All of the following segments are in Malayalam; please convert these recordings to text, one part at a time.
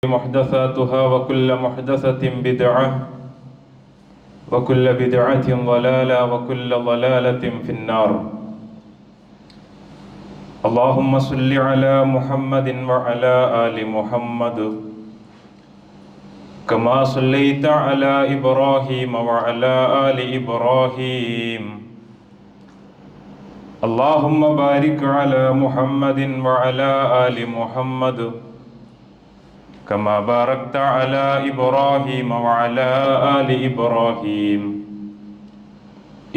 محدثاتها وكل محدثة بدعة وكل بدعة ضلالة وكل ضلالة في النار. اللهم صل على محمد وعلى آل محمد كما صليت على إبراهيم وعلى آل إبراهيم. اللهم بارك على محمد وعلى آل محمد كما باركت على إبراهيم وعلى آل إبراهيم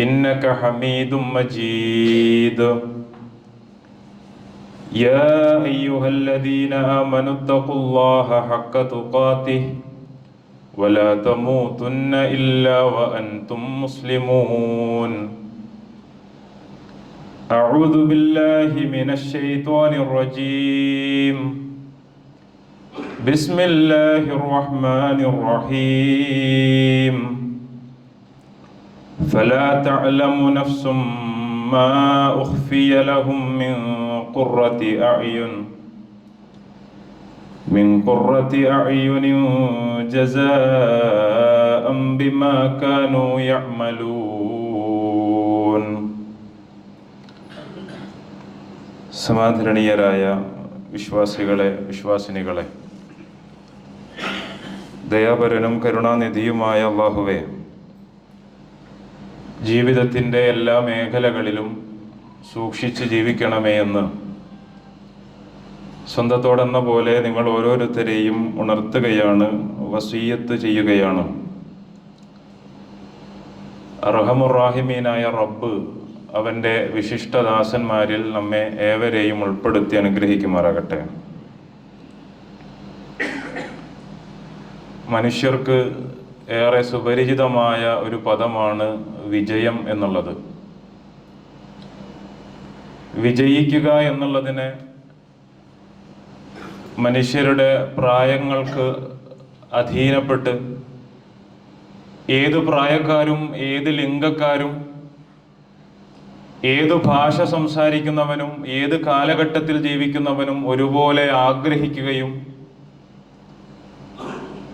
إنك حميد مجيد. يا أيها الذين آمنوا اتقوا الله حق تقاته ولا تموتن إلا وأنتم مسلمون. أعوذ بالله من الشيطان الرجيم. بسم الله الرحمن الرحيم. فلا تعلم نفس ما أخفي لهم من قرة أعين جزاء بما كانوا يعملون. സമാദരണീയരായ വിശ്വാസിനികളെ, ദയാപരനും കരുണാനിധിയുമായ അല്ലാഹുവേ, ജീവിതത്തിൻ്റെ എല്ലാ മേഖലകളിലും സൂക്ഷിച്ച് ജീവിക്കണമേ എന്ന് സ്വന്തത്തോടെന്ന പോലെ നിങ്ങൾ ഓരോരുത്തരെയും ഉണർത്തുകയാണ്, വസിയ്യത്ത് ചെയ്യുകയാണ്. അർഹമുർ-റാഹിമീനായ റബ്ബ് അവൻ്റെ വിശിഷ്ടദാസന്മാരിൽ നമ്മെ ഏവരെയും ഉൾപ്പെടുത്തി അനുഗ്രഹിക്കുമാറാകട്ടെ. മനുഷ്യർക്ക് ഏറെ സുപരിചിതമായ ഒരു പദമാണ് വിജയം എന്നുള്ളത്. വിജയിക്കുക എന്നുള്ളതിന് മനുഷ്യരുടെ പ്രായങ്ങൾക്ക് അധീനപ്പെട്ട് ഏതു പ്രായക്കാരും ഏത് ലിംഗക്കാരും ഏതു ഭാഷ സംസാരിക്കുന്നവനും ഏത് കാലഘട്ടത്തിൽ ജീവിക്കുന്നവനും ഒരുപോലെ ആഗ്രഹിക്കുകയും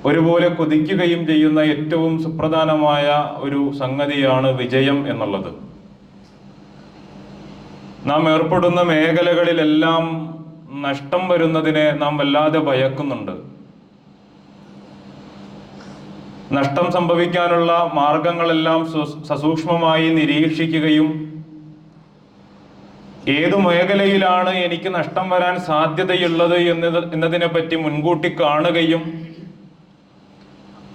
ഒരുപോലെ കൊതിക്കുകയും ചെയ്യുന്ന ഏറ്റവും സുപ്രധാനമായ ഒരു സംഗതിയാണ് വിജയം എന്നുള്ളത്. നാം ഏർപ്പെടുന്ന മേഖലകളിലെല്ലാം നഷ്ടം വരുന്നതിനെ നാം വല്ലാതെ ഭയക്കുന്നുണ്ട്. നഷ്ടം സംഭവിക്കാനുള്ള മാർഗങ്ങളെല്ലാം സസൂക്ഷ്മമായി നിരീക്ഷിക്കുകയും ഏതു മേഖലയിലാണ് എനിക്ക് നഷ്ടം വരാൻ സാധ്യതയുള്ളത് എന്നതിനെ പറ്റി മുൻകൂട്ടി കാണുകയും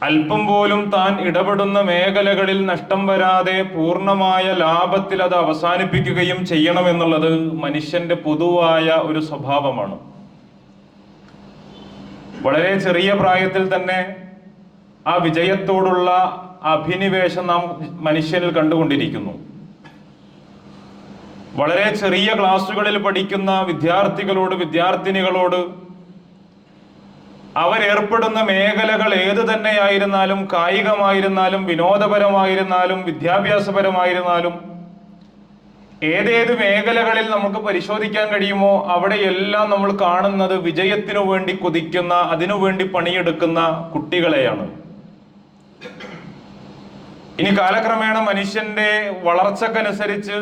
അല്പം പോലും താൻ ഇടപെടുന്ന മേഖലകളിൽ നഷ്ടം വരാതെ പൂർണ്ണമായ ലാഭത്തിൽ അത് അവസാനിപ്പിക്കുകയും ചെയ്യണമെന്നുള്ളത് മനുഷ്യന്റെ പൊതുവായ ഒരു സ്വഭാവമാണ്. വളരെ ചെറിയ പ്രായത്തിൽ തന്നെ ആ വിജയത്തോടുള്ള അഭിനിവേശം നാം മനുഷ്യനിൽ കണ്ടുകൊണ്ടിരിക്കുന്നു. വളരെ ചെറിയ ക്ലാസ്സുകളിൽ പഠിക്കുന്ന വിദ്യാർത്ഥിനികളോട് അവരേർപ്പെടുന്ന മേഖലകൾ ഏത് തന്നെയായിരുന്നാലും, കായികമായിരുന്നാലും വിനോദപരമായിരുന്നാലും വിദ്യാഭ്യാസപരമായിരുന്നാലും, ഏതേത് മേഖലകളിൽ നമുക്ക് പരിശോധിക്കാൻ കഴിയുമോ അവിടെയെല്ലാം നമ്മൾ കാണുന്നത് വിജയത്തിനു വേണ്ടി കൊതിക്കുന്ന, അതിനുവേണ്ടി പണിയെടുക്കുന്ന കുട്ടികളെയാണ്. ഇനി കാലക്രമേണ മനുഷ്യന്റെ വളർച്ചക്കനുസരിച്ച്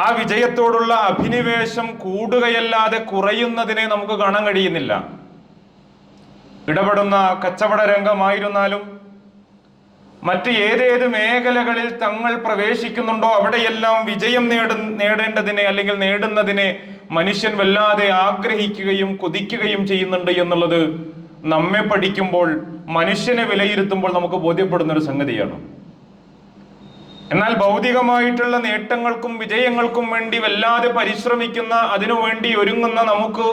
ആ വിജയത്തോടുള്ള അഭിനിവേശം കൂടുകയല്ലാതെ കുറയുന്നതിനെ നമുക്ക് കാണാൻ കഴിയുന്നില്ല. ഇടപെടുന്ന കച്ചവട രംഗമായിരുന്നാലും മറ്റ് ഏതേത് മേഖലകളിൽ തങ്ങൾ പ്രവേശിക്കുന്നുണ്ടോ അവിടെയെല്ലാം വിജയം നേടേണ്ടതിനെ അല്ലെങ്കിൽ നേടുന്നതിനെ മനുഷ്യൻ വല്ലാതെ ആഗ്രഹിക്കുകയും കൊതിക്കുകയും ചെയ്യുന്നുണ്ട് എന്നുള്ളത് നമ്മെ പഠിക്കുമ്പോൾ, മനുഷ്യനെ വിലയിരുത്തുമ്പോൾ നമുക്ക് ബോധ്യപ്പെടുന്ന ഒരു സംഗതിയാണ്. എന്നാൽ ഭൗതികമായിട്ടുള്ള നേട്ടങ്ങൾക്കും വിജയങ്ങൾക്കും വേണ്ടി വല്ലാതെ പരിശ്രമിക്കുന്ന, അതിനുവേണ്ടി ഒരുങ്ങുന്ന നമുക്ക്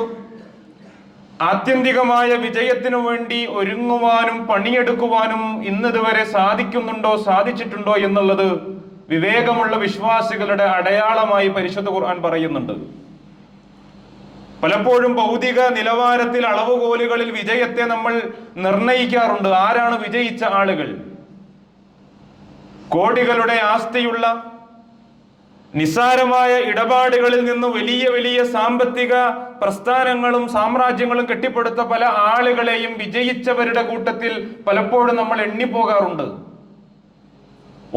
ആത്യന്തികമായ വിജയത്തിനു വേണ്ടി ഒരുങ്ങുവാനും പണിയെടുക്കുവാനും ഇന്നിതുവരെ സാധിച്ചിട്ടുണ്ടോ എന്നുള്ളത് വിവേകമുള്ള വിശ്വാസികളുടെ അടയാളമായി പരിശുദ്ധ ഖുർആൻ പറയുന്നുണ്ട്. പലപ്പോഴും ഭൗതിക നിലവാരത്തിൽ അളവുകോലുകളിൽ വിജയത്തെ നമ്മൾ നിർണയിക്കാറുണ്ട്. ആരാണ് വിജയിച്ച ആളുകൾ? കോടികളുടെ ആസ്തിയുള്ള, നിസ്സാരമായ ഇടപാടുകളിൽ നിന്ന് വലിയ വലിയ സാമ്പത്തിക പ്രസ്ഥാനങ്ങളും സാമ്രാജ്യങ്ങളും കെട്ടിപ്പടുത്ത പല ആളുകളെയും വിജയിച്ചവരുടെ കൂട്ടത്തിൽ പലപ്പോഴും നമ്മൾ എണ്ണിപ്പോകാറുണ്ട്.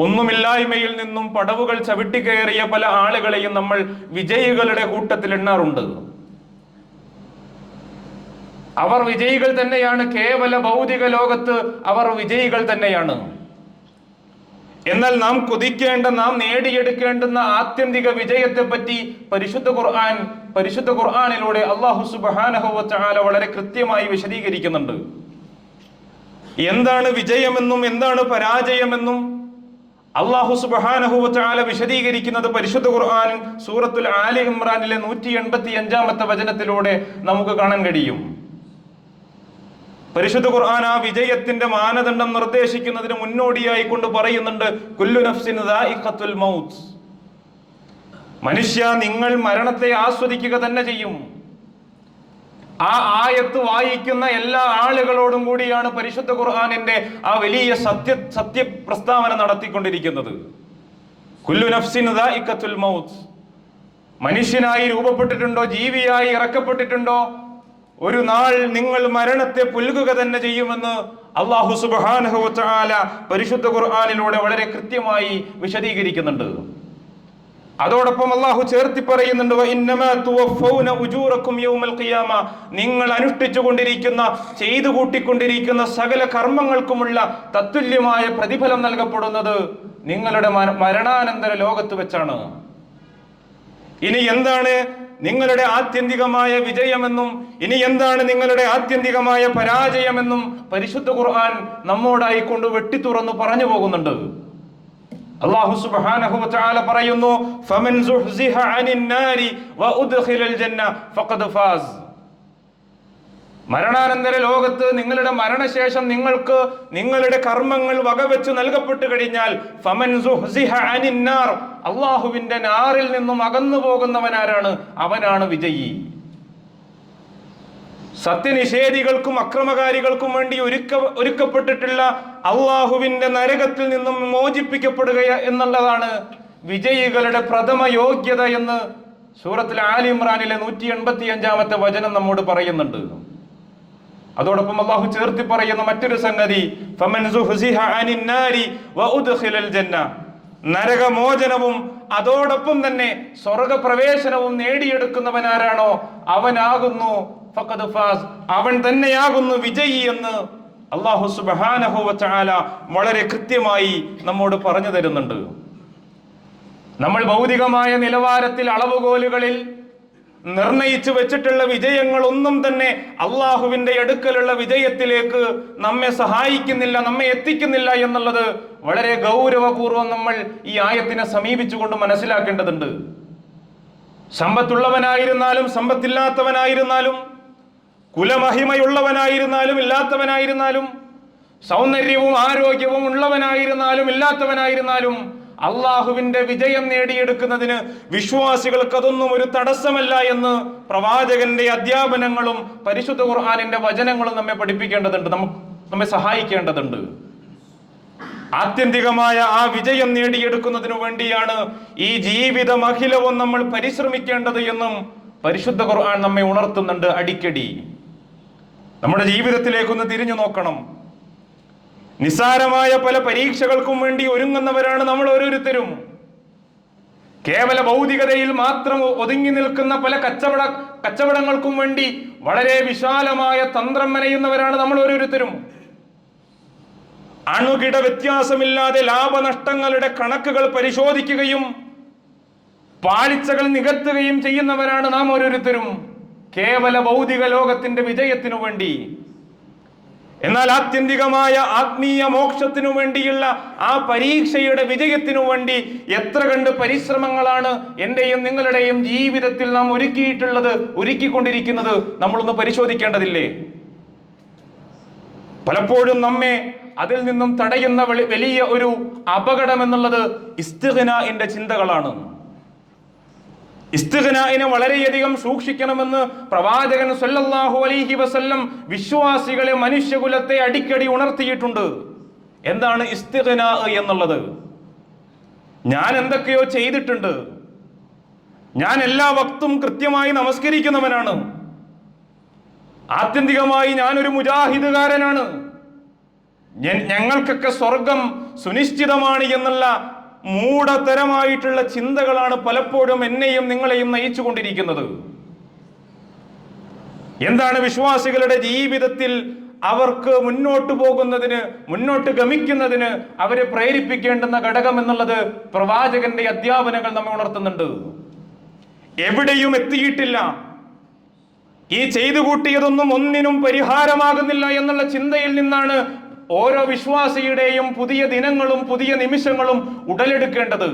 ഒന്നുമില്ലായ്മയിൽ നിന്നും പടവുകൾ ചവിട്ടിക്കയറിയ പല ആളുകളെയും നമ്മൾ വിജയികളുടെ കൂട്ടത്തിൽ എണ്ണാറുണ്ട്. അവർ വിജയികൾ തന്നെയാണ്. കേവല ഭൗതിക ലോകത്ത് അവർ വിജയികൾ തന്നെയാണ്. എന്നാൽ നാം കൊതിക്കേണ്ട, നാം നേടിയെടുക്കേണ്ടുന്ന ആത്യന്തിക വിജയത്തെ പറ്റി പരിശുദ്ധ ഖുർആനിലൂടെ അല്ലാഹു സുബ്ഹാനഹു വ തആല വളരെ കൃത്യമായി വിശദീകരിക്കുന്നുണ്ട്. എന്താണ് വിജയമെന്നും എന്താണ് പരാജയമെന്നും അല്ലാഹു സുബ്ഹാനഹു വ തആല വിശദീകരിക്കുന്നത് പരിശുദ്ധ ഖുർആൻ സൂറത്തുൽ ആലി ഇംറാനിലെ 185-ാമത്തെ വചനത്തിലൂടെ നമുക്ക് കാണാൻ കഴിയും. പരിശുദ്ധ ഖുർആൻ ആ വിജയത്തിന്റെ മാനദണ്ഡം നിർദ്ദേശിക്കുന്നതിന് മുന്നോടിയായി കൊണ്ട് പറയുന്നുണ്ട്, കുല്ലു നഫ്സിൻ ദാഇഖത്തുൽ മൗത്ത്. മനുഷ്യ, നിങ്ങൾ മരണത്തെ ആസ്വദിക്കുക തന്നെ ചെയ്യും. ആ ആയത്ത് വായിക്കുന്ന എല്ലാ ആളുകളോടും കൂടിയാണ് പരിശുദ്ധ ഖുർആനിന്റെ ആ വലിയ സത്യ പ്രസ്താവന നടത്തിക്കൊണ്ടിരിക്കുന്നത്. കുല്ലു നഫ്സിൻ ദാഇഖത്തുൽ മൗത്ത്. മനുഷ്യനായി രൂപപ്പെട്ടിട്ടുണ്ടോ, ജീവിയായി ഇറക്കപ്പെട്ടിട്ടുണ്ടോ, ഒരു നാൾ നിങ്ങൾ മരണത്തെ പുൽകുക തന്നെ ചെയ്യുമെന്ന് അല്ലാഹു സുബ്ഹാനഹു വ തആല പരിശുദ്ധ ഖുർആനിലൂടെ വളരെ കൃത്യമായി വിശദീകരിക്കുന്നുണ്ട്. അതോടൊപ്പം അല്ലാഹു ചേർത്തി പറയുന്നുണ്ട്, വഇന്നമാ തുവഫൗന ഉജൂറക്കും യൗമൽ ഖിയാമ. നിങ്ങൾ അനുഷ്ഠിച്ചു കൊണ്ടിരിക്കുന്ന, ചെയ്തു കൂട്ടിക്കൊണ്ടിരിക്കുന്ന സകല കർമ്മങ്ങൾക്കുമുള്ള തത്തുല്യമായ പ്രതിഫലം നൽകപ്പെടുന്നത് നിങ്ങളുടെ മരണാനന്തര ലോകത്ത് വെച്ചാണ്. ഇനി എന്താണ് നിങ്ങളുടെ ആത്യന്തികമായ വിജയമെന്നും ഇനി എന്താണ് നിങ്ങളുടെ ആത്യന്തികമായ പരാജയമെന്നും പരിശുദ്ധ ഖുർആൻ നമ്മോടായി കൊണ്ട് വെട്ടിത്തുറന്ന് പറഞ്ഞു പോകുന്നുണ്ട്. അല്ലാഹു സുബ്ഹാനഹു വ തആല പറയുന്നു, ഫമൻ സുഹ്സിഹ അനിൻ നാരി വഉദ്ഖിലൽ ജന്ന ഫഖദ് ഫാസ്. മരണാനന്തര ലോകത്ത് നിങ്ങളുടെ മരണശേഷം നിങ്ങൾക്ക് നിങ്ങളുടെ കർമ്മങ്ങൾ വകവെച്ച് നൽകപ്പെട്ടു കഴിഞ്ഞാൽ ഫമൻ സുഹ്സിഹ അനിൻ നാർ, അല്ലാഹുവിന്റെ നാറിൽ നിന്നും അകന്നു പോകുന്നവനാരാണ്, അവനാണ് വിജയി. സത്യനിഷേധികൾക്കും അക്രമകാരികൾക്കും വേണ്ടി ഒരുക്കപ്പെട്ടിട്ടുള്ള അള്ളാഹുവിന്റെ നരകത്തിൽ നിന്നും മോചിപ്പിക്കപ്പെടുക എന്നുള്ളതാണ് വിജയികളുടെ പ്രഥമ യോഗ്യത എന്ന് സൂറത്തുൽ ആലി ഇംറാനിലെ 185-ാമത്തെ വചനം നമ്മോട് പറയുന്നുണ്ട്. അതോടൊപ്പം അള്ളാഹു ചേർത്തി പറയുന്ന മറ്റൊരു സംഗതി, ഫമൻ സുഹ്സിഹ അനിൻ നാരി വഉദ്ഖിലൽ ജന്ന. നരകമോചനവും അതോടൊപ്പം തന്നെ സ്വർഗപ്രവേശനവും നേടിയെടുക്കുന്നവനാരാണോ അവനാകുന്നു ഫഖദ് ഫാസ്, അവൻ തന്നെയാകുന്നു വിജയി എന്ന് അല്ലാഹു സുബ്ഹാനഹു വ തആല വളരെ കൃത്യമായി നമ്മോട് പറഞ്ഞു തരുന്നുണ്ട്. നമ്മൾ ഭൗതികമായ നിലവാരത്തിൽ അളവുകോലുകളിൽ നിർണയിച്ചു വെച്ചിട്ടുള്ള വിജയങ്ങളൊന്നും തന്നെ അള്ളാഹുവിന്റെ അടുക്കലുള്ള വിജയത്തിലേക്ക് നമ്മെ സഹായിക്കുന്നില്ല, നമ്മെ എത്തിക്കുന്നില്ല എന്നുള്ളത് വളരെ ഗൗരവപൂർവ്വം നമ്മൾ ഈ ആയത്തിനെ സമീപിച്ചുകൊണ്ട് മനസ്സിലാക്കേണ്ടതുണ്ട്. സമ്പത്തുള്ളവനായിരുന്നാലും സമ്പത്തില്ലാത്തവനായിരുന്നാലും, കുലമഹിമയുള്ളവനായിരുന്നാലും ഇല്ലാത്തവനായിരുന്നാലും, സൗന്ദര്യവും ആരോഗ്യവും ഉള്ളവനായിരുന്നാലും ഇല്ലാത്തവനായിരുന്നാലും, അള്ളാഹുവിന്റെ വിജയം നേടിയെടുക്കുന്നതിന് വിശ്വാസികൾക്ക് അതൊന്നും ഒരു തടസ്സമല്ല എന്ന് പ്രവാചകന്റെ അധ്യാപനങ്ങളും പരിശുദ്ധ ഖുർആനിന്റെ വചനങ്ങളും നമ്മെ പഠിപ്പിക്കേണ്ടതുണ്ട്, നമ്മെ സഹായിക്കേണ്ടതുണ്ട്. ആത്യന്തികമായ ആ വിജയം നേടിയെടുക്കുന്നതിനു വേണ്ടിയാണ് ഈ ജീവിതം അഖിലവും നമ്മൾ പരിശ്രമിക്കേണ്ടത് എന്നും പരിശുദ്ധ ഖുർആൻ നമ്മെ ഉണർത്തുന്നുണ്ട് അടിക്കടി. നമ്മുടെ ജീവിതത്തിലേക്കൊന്ന് തിരിഞ്ഞു നോക്കണം. നിസ്സാരമായ പല പരീക്ഷകൾക്കും വേണ്ടി ഒരുങ്ങുന്നവരാണ് നമ്മൾ ഓരോരുത്തരും. കേവല ഭൗതികതയിൽ മാത്രം ഒതുങ്ങി നിൽക്കുന്ന പല കച്ചവടങ്ങൾക്കും വേണ്ടി വളരെ വിശാലമായ തന്ത്രം മെനയുന്നവരാണ് നമ്മൾ ഓരോരുത്തരും. അണുകിട വ്യത്യാസമില്ലാതെ ലാഭനഷ്ടങ്ങളുടെ കണക്കുകൾ പരിശോധിക്കുകയും പാളിച്ചകൾ നികത്തുകയും ചെയ്യുന്നവരാണ് നാം ഓരോരുത്തരും, കേവല ഭൗതിക ലോകത്തിന്റെ വിജയത്തിനു വേണ്ടി. എന്നാൽ ആത്യന്തികമായ ആത്മീയ മോക്ഷത്തിനു വേണ്ടിയുള്ള ആ പരീക്ഷയുടെ വിജയത്തിനു വേണ്ടി എത്ര കണ്ട് പരിശ്രമങ്ങളാണ് എന്റെയും നിങ്ങളുടെയും ജീവിതത്തിൽ നാം ഒരുക്കിക്കൊണ്ടിരിക്കുന്നത് നമ്മളൊന്ന് പരിശോധിക്കേണ്ടതില്ലേ? പലപ്പോഴും നമ്മെ അതിൽ നിന്നും തടയുന്ന വലിയ ഒരു അപകടം എന്നുള്ളത് ഇസ്തിഗ്നാഇന്റെ ചിന്തകളാണ്. ഇസ്തിഗ്നാഇനെ വളരെയധികം സൂക്ഷിക്കണമെന്ന് പ്രവാചകൻ സല്ലല്ലാഹു അലൈഹി വസല്ലം വിശ്വാസികളെ, മനുഷ്യകുലത്തെ അടിക്കടി ഉണർത്തിയിട്ടുണ്ട്. എന്താണ് ഇസ്തിഗ്നാ എന്നുള്ളത്? ഞാൻ എന്തൊക്കെയോ ചെയ്തിട്ടുണ്ട്, ഞാൻ എല്ലാ വക്തും കൃത്യമായി നമസ്കരിക്കുന്നവനാണ്, ആത്യന്തികമായി ഞാനൊരു മുജാഹിദുകാരനാണ്, ഞങ്ങൾക്കൊക്കെ സ്വർഗം സുനിശ്ചിതമാണ് എന്നുള്ള മൂഢതരമായിട്ടുള്ള ചിന്തകളാണ് പലപ്പോഴും എന്നെയും നിങ്ങളെയും നയിച്ചുകൊണ്ടിരിക്കുന്നത്. എന്താണ് വിശ്വാസികളുടെ ജീവിതത്തിൽ അവർക്ക് മുന്നോട്ട് പോകുന്നതിന്, മുന്നോട്ട് ഗമിക്കുന്നതിന് അവരെ പ്രേരിപ്പിക്കേണ്ടുന്ന ഘടകം എന്നുള്ളത് പ്രവാചകന്റെ അധ്യാപനങ്ങൾ നമ്മെ ഉണർത്തുന്നുണ്ട്. എവിടെയും എത്തിയിട്ടില്ല, ഈ ചെയ്തു കൂട്ടിയതൊന്നും ഒന്നിനും പരിഹാരമാകുന്നില്ല എന്നുള്ള ചിന്തയിൽ നിന്നാണ് ഓരോ വിശ്വാസിയുടെയും പുതിയ ദിനങ്ങളും പുതിയ നിമിഷങ്ങളും ഉടലെടുക്കേണ്ടത്.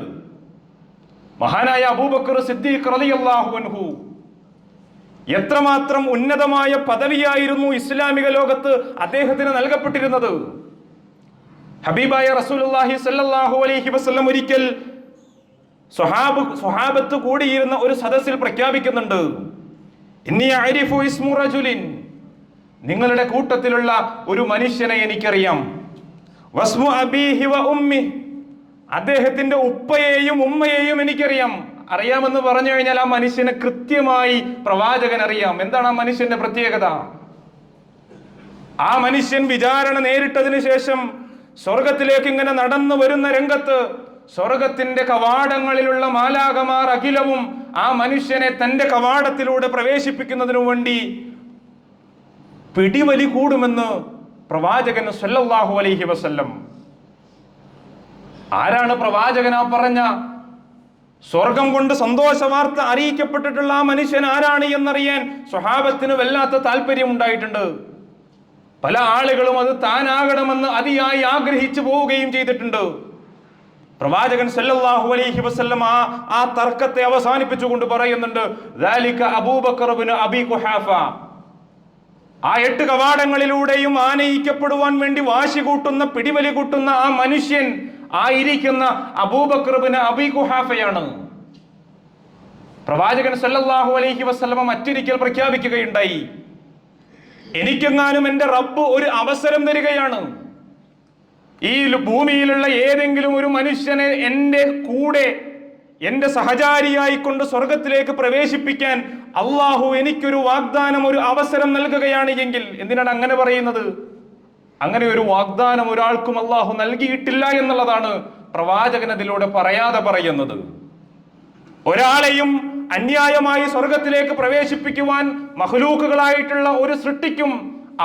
മഹാനായ അബൂബക്കർ സിദ്ദീഖ് റളിയല്ലാഹു അൻഹു എത്രമാത്രം ഉന്നതമായ പദവിയായിരുന്നു ഇസ്ലാമിക ലോകത്ത് അദ്ദേഹത്തിന് നൽകപ്പെട്ടിരുന്നത്. ഹബീബായ റസൂലുള്ളാഹി സ്വല്ലല്ലാഹു അലൈഹി വസല്ലം ഒരിക്കൽ സ്വഹാബത്ത് കൂടിയിരുന്ന ഒരു സദസ്സിൽ പ്രഖ്യാപിക്കുന്നുണ്ട്, ഇന്നി അരിഫു ഇസ്മു റജുലിൻ, നിങ്ങളുടെ കൂട്ടത്തിലുള്ള ഒരു മനുഷ്യനെ എനിക്കറിയാം, വസ്മു അബീഹി വ ഉമ്മി, അദ്ദേഹത്തിന്റെ ഉപ്പയെയും ഉമ്മയെയും എനിക്കറിയാം. അറിയാമെന്ന് പറഞ്ഞു കഴിഞ്ഞാൽ ആ മനുഷ്യനെ കൃത്യമായി പ്രവാചകൻ അറിയാം. എന്താണ് ആ മനുഷ്യന്റെ പ്രത്യേകത? ആ മനുഷ്യൻ വിചാരണ നേരിട്ടതിന് ശേഷം സ്വർഗത്തിലേക്ക് ഇങ്ങനെ നടന്നു വരുന്ന രംഗത്ത് സ്വർഗത്തിന്റെ കവാടങ്ങളിലുള്ള മാലാകമാർ അഖിലവും ആ മനുഷ്യനെ തന്റെ കവാടത്തിലൂടെ പ്രവേശിപ്പിക്കുന്നതിനു വേണ്ടി പിടിവലി കൂടുമെന്ന് പ്രവാചകൻ സല്ലല്ലാഹു അലൈഹി വസല്ലം. ആരാണ് പ്രവാചകൻ ആ പറഞ്ഞ സ്വർഗം കൊണ്ട് സന്തോഷ വാർത്ത അറിയിക്കപ്പെട്ടിട്ടുള്ള ആ മനുഷ്യൻ ആരാണ് എന്നറിയാൻ സ്വഹാബത്തിന് വല്ലാത്ത താല്പര്യം ഉണ്ടായിട്ടുണ്ട്. പല ആളുകളും അത് താനാകണമെന്ന് അതിയായി ആഗ്രഹിച്ചു പോവുകയും ചെയ്തിട്ടുണ്ട്. പ്രവാചകൻ സല്ലല്ലാഹു അലൈഹി വസല്ലം ആ തർക്കത്തെ അവസാനിപ്പിച്ചുകൊണ്ട് പറയുന്നുണ്ട്, ദാലിക അബൂബക്കർ ഇബ്നു അബീ ഖുഹാഫ. ആ 8 കവാടങ്ങളിലൂടെയും ആനയിക്കപ്പെടുവാൻ വേണ്ടി വാശി കൂട്ടുന്ന, പിടിവലി കൂട്ടുന്ന ആ മനുഷ്യൻ ആയിരിക്കുന്ന അബൂബക്കർ ഇബ്നു അബീ ഖുഹാഫയാണ്. പ്രവാചകൻ സല്ലല്ലാഹു അലൈഹി വസല്ലം മറ്റൊരിക്കൽ പ്രഖ്യാപിക്കുകയുണ്ടായി, എനിക്കെങ്ങാനും എൻ്റെ റബ്ബ് ഒരു അവസരം തരികയാണ്, ഈ ഭൂമിയിലുള്ള ഏതെങ്കിലും ഒരു മനുഷ്യനെ എൻ്റെ കൂടെ എൻ്റെ സഹചാരിയായി കൊണ്ട് സ്വർഗത്തിലേക്ക് പ്രവേശിപ്പിക്കാൻ അള്ളാഹു എനിക്കൊരു വാഗ്ദാനം, ഒരു അവസരം നൽകുകയാണ് എങ്കിൽ. എന്തിനാണ് അങ്ങനെ പറയുന്നത്? അങ്ങനെ ഒരു വാഗ്ദാനം ഒരാൾക്കും അള്ളാഹു നൽകിയിട്ടില്ല എന്നുള്ളതാണ് പ്രവാചകൻ അതിലൂടെ പറയാതെ പറയുന്നത്. ഒരാളെയും അന്യായമായി സ്വർഗത്തിലേക്ക് പ്രവേശിപ്പിക്കുവാൻ മഖ്ലൂക്കുകളായിട്ടുള്ള ഒരു സൃഷ്ടിക്കും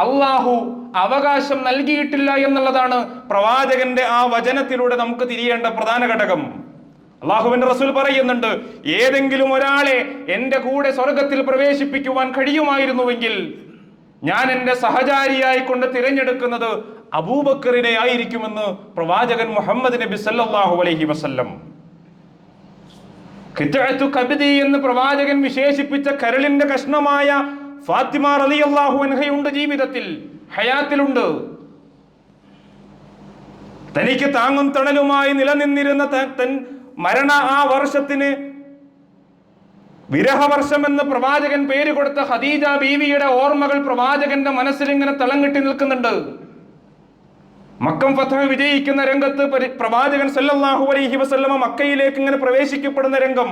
അള്ളാഹു അവകാശം നൽകിയിട്ടില്ല എന്നുള്ളതാണ് പ്രവാചകന്റെ ആ വചനത്തിലൂടെ നമുക്ക് തിരിയേണ്ട പ്രധാന ഘടകം. അള്ളാഹുവിന്റെ റസൂൽ പറയുന്നുണ്ട്, ഏതെങ്കിലും ഒരാളെ എൻ്റെ കൂടെ സ്വർഗത്തിൽ പ്രവേശിപ്പിക്കുവാൻ കഴിയുമായിരുന്നുവെങ്കിൽ ഞാൻ എൻ്റെ സഹചാരിയായി കൊണ്ട് തിരഞ്ഞെടുക്കുന്നത് അബൂബക്കറിനെ ആയിരിക്കുമെന്ന് പ്രവാചകൻ മുഹമ്മദ് നബി സല്ലല്ലാഹു അലൈഹി വസല്ലം. ഖിത്അത്തു കബ്ദി എന്ന് പ്രവാചകൻ വിശേഷിപ്പിച്ച കരളിന്റെ കഷ്ണമായ ഫാത്തിമ റളിയല്ലാഹു അൻഹയുണ്ട്, ജീവിതത്തിൽ ഹയാത്തിലുണ്ട്. തനിക്ക് താങ്ങും തണലുമായി നിലനിന്നിരുന്ന മരണ ആ വർഷത്തിന് വിരഹവർഷം എന്ന് പ്രവാചകൻ പേര് കൊടുത്ത ഖദീജ ബീവിയുടെ ഓർമ്മകൾ പ്രവാചകന്റെ മനസ്സിൽ ഇങ്ങനെ തളങ്ങിട്ടി നിൽക്കുന്നുണ്ട്. മക്കം ഫത്ഹ് വിജയിക്കുന്ന രംഗത്ത് പ്രവാചകൻ സല്ലല്ലാഹു അലൈഹി വസല്ലമ മക്കയിലേക്ക് ഇങ്ങനെ പ്രവേശിക്കപ്പെടുന്ന രംഗം,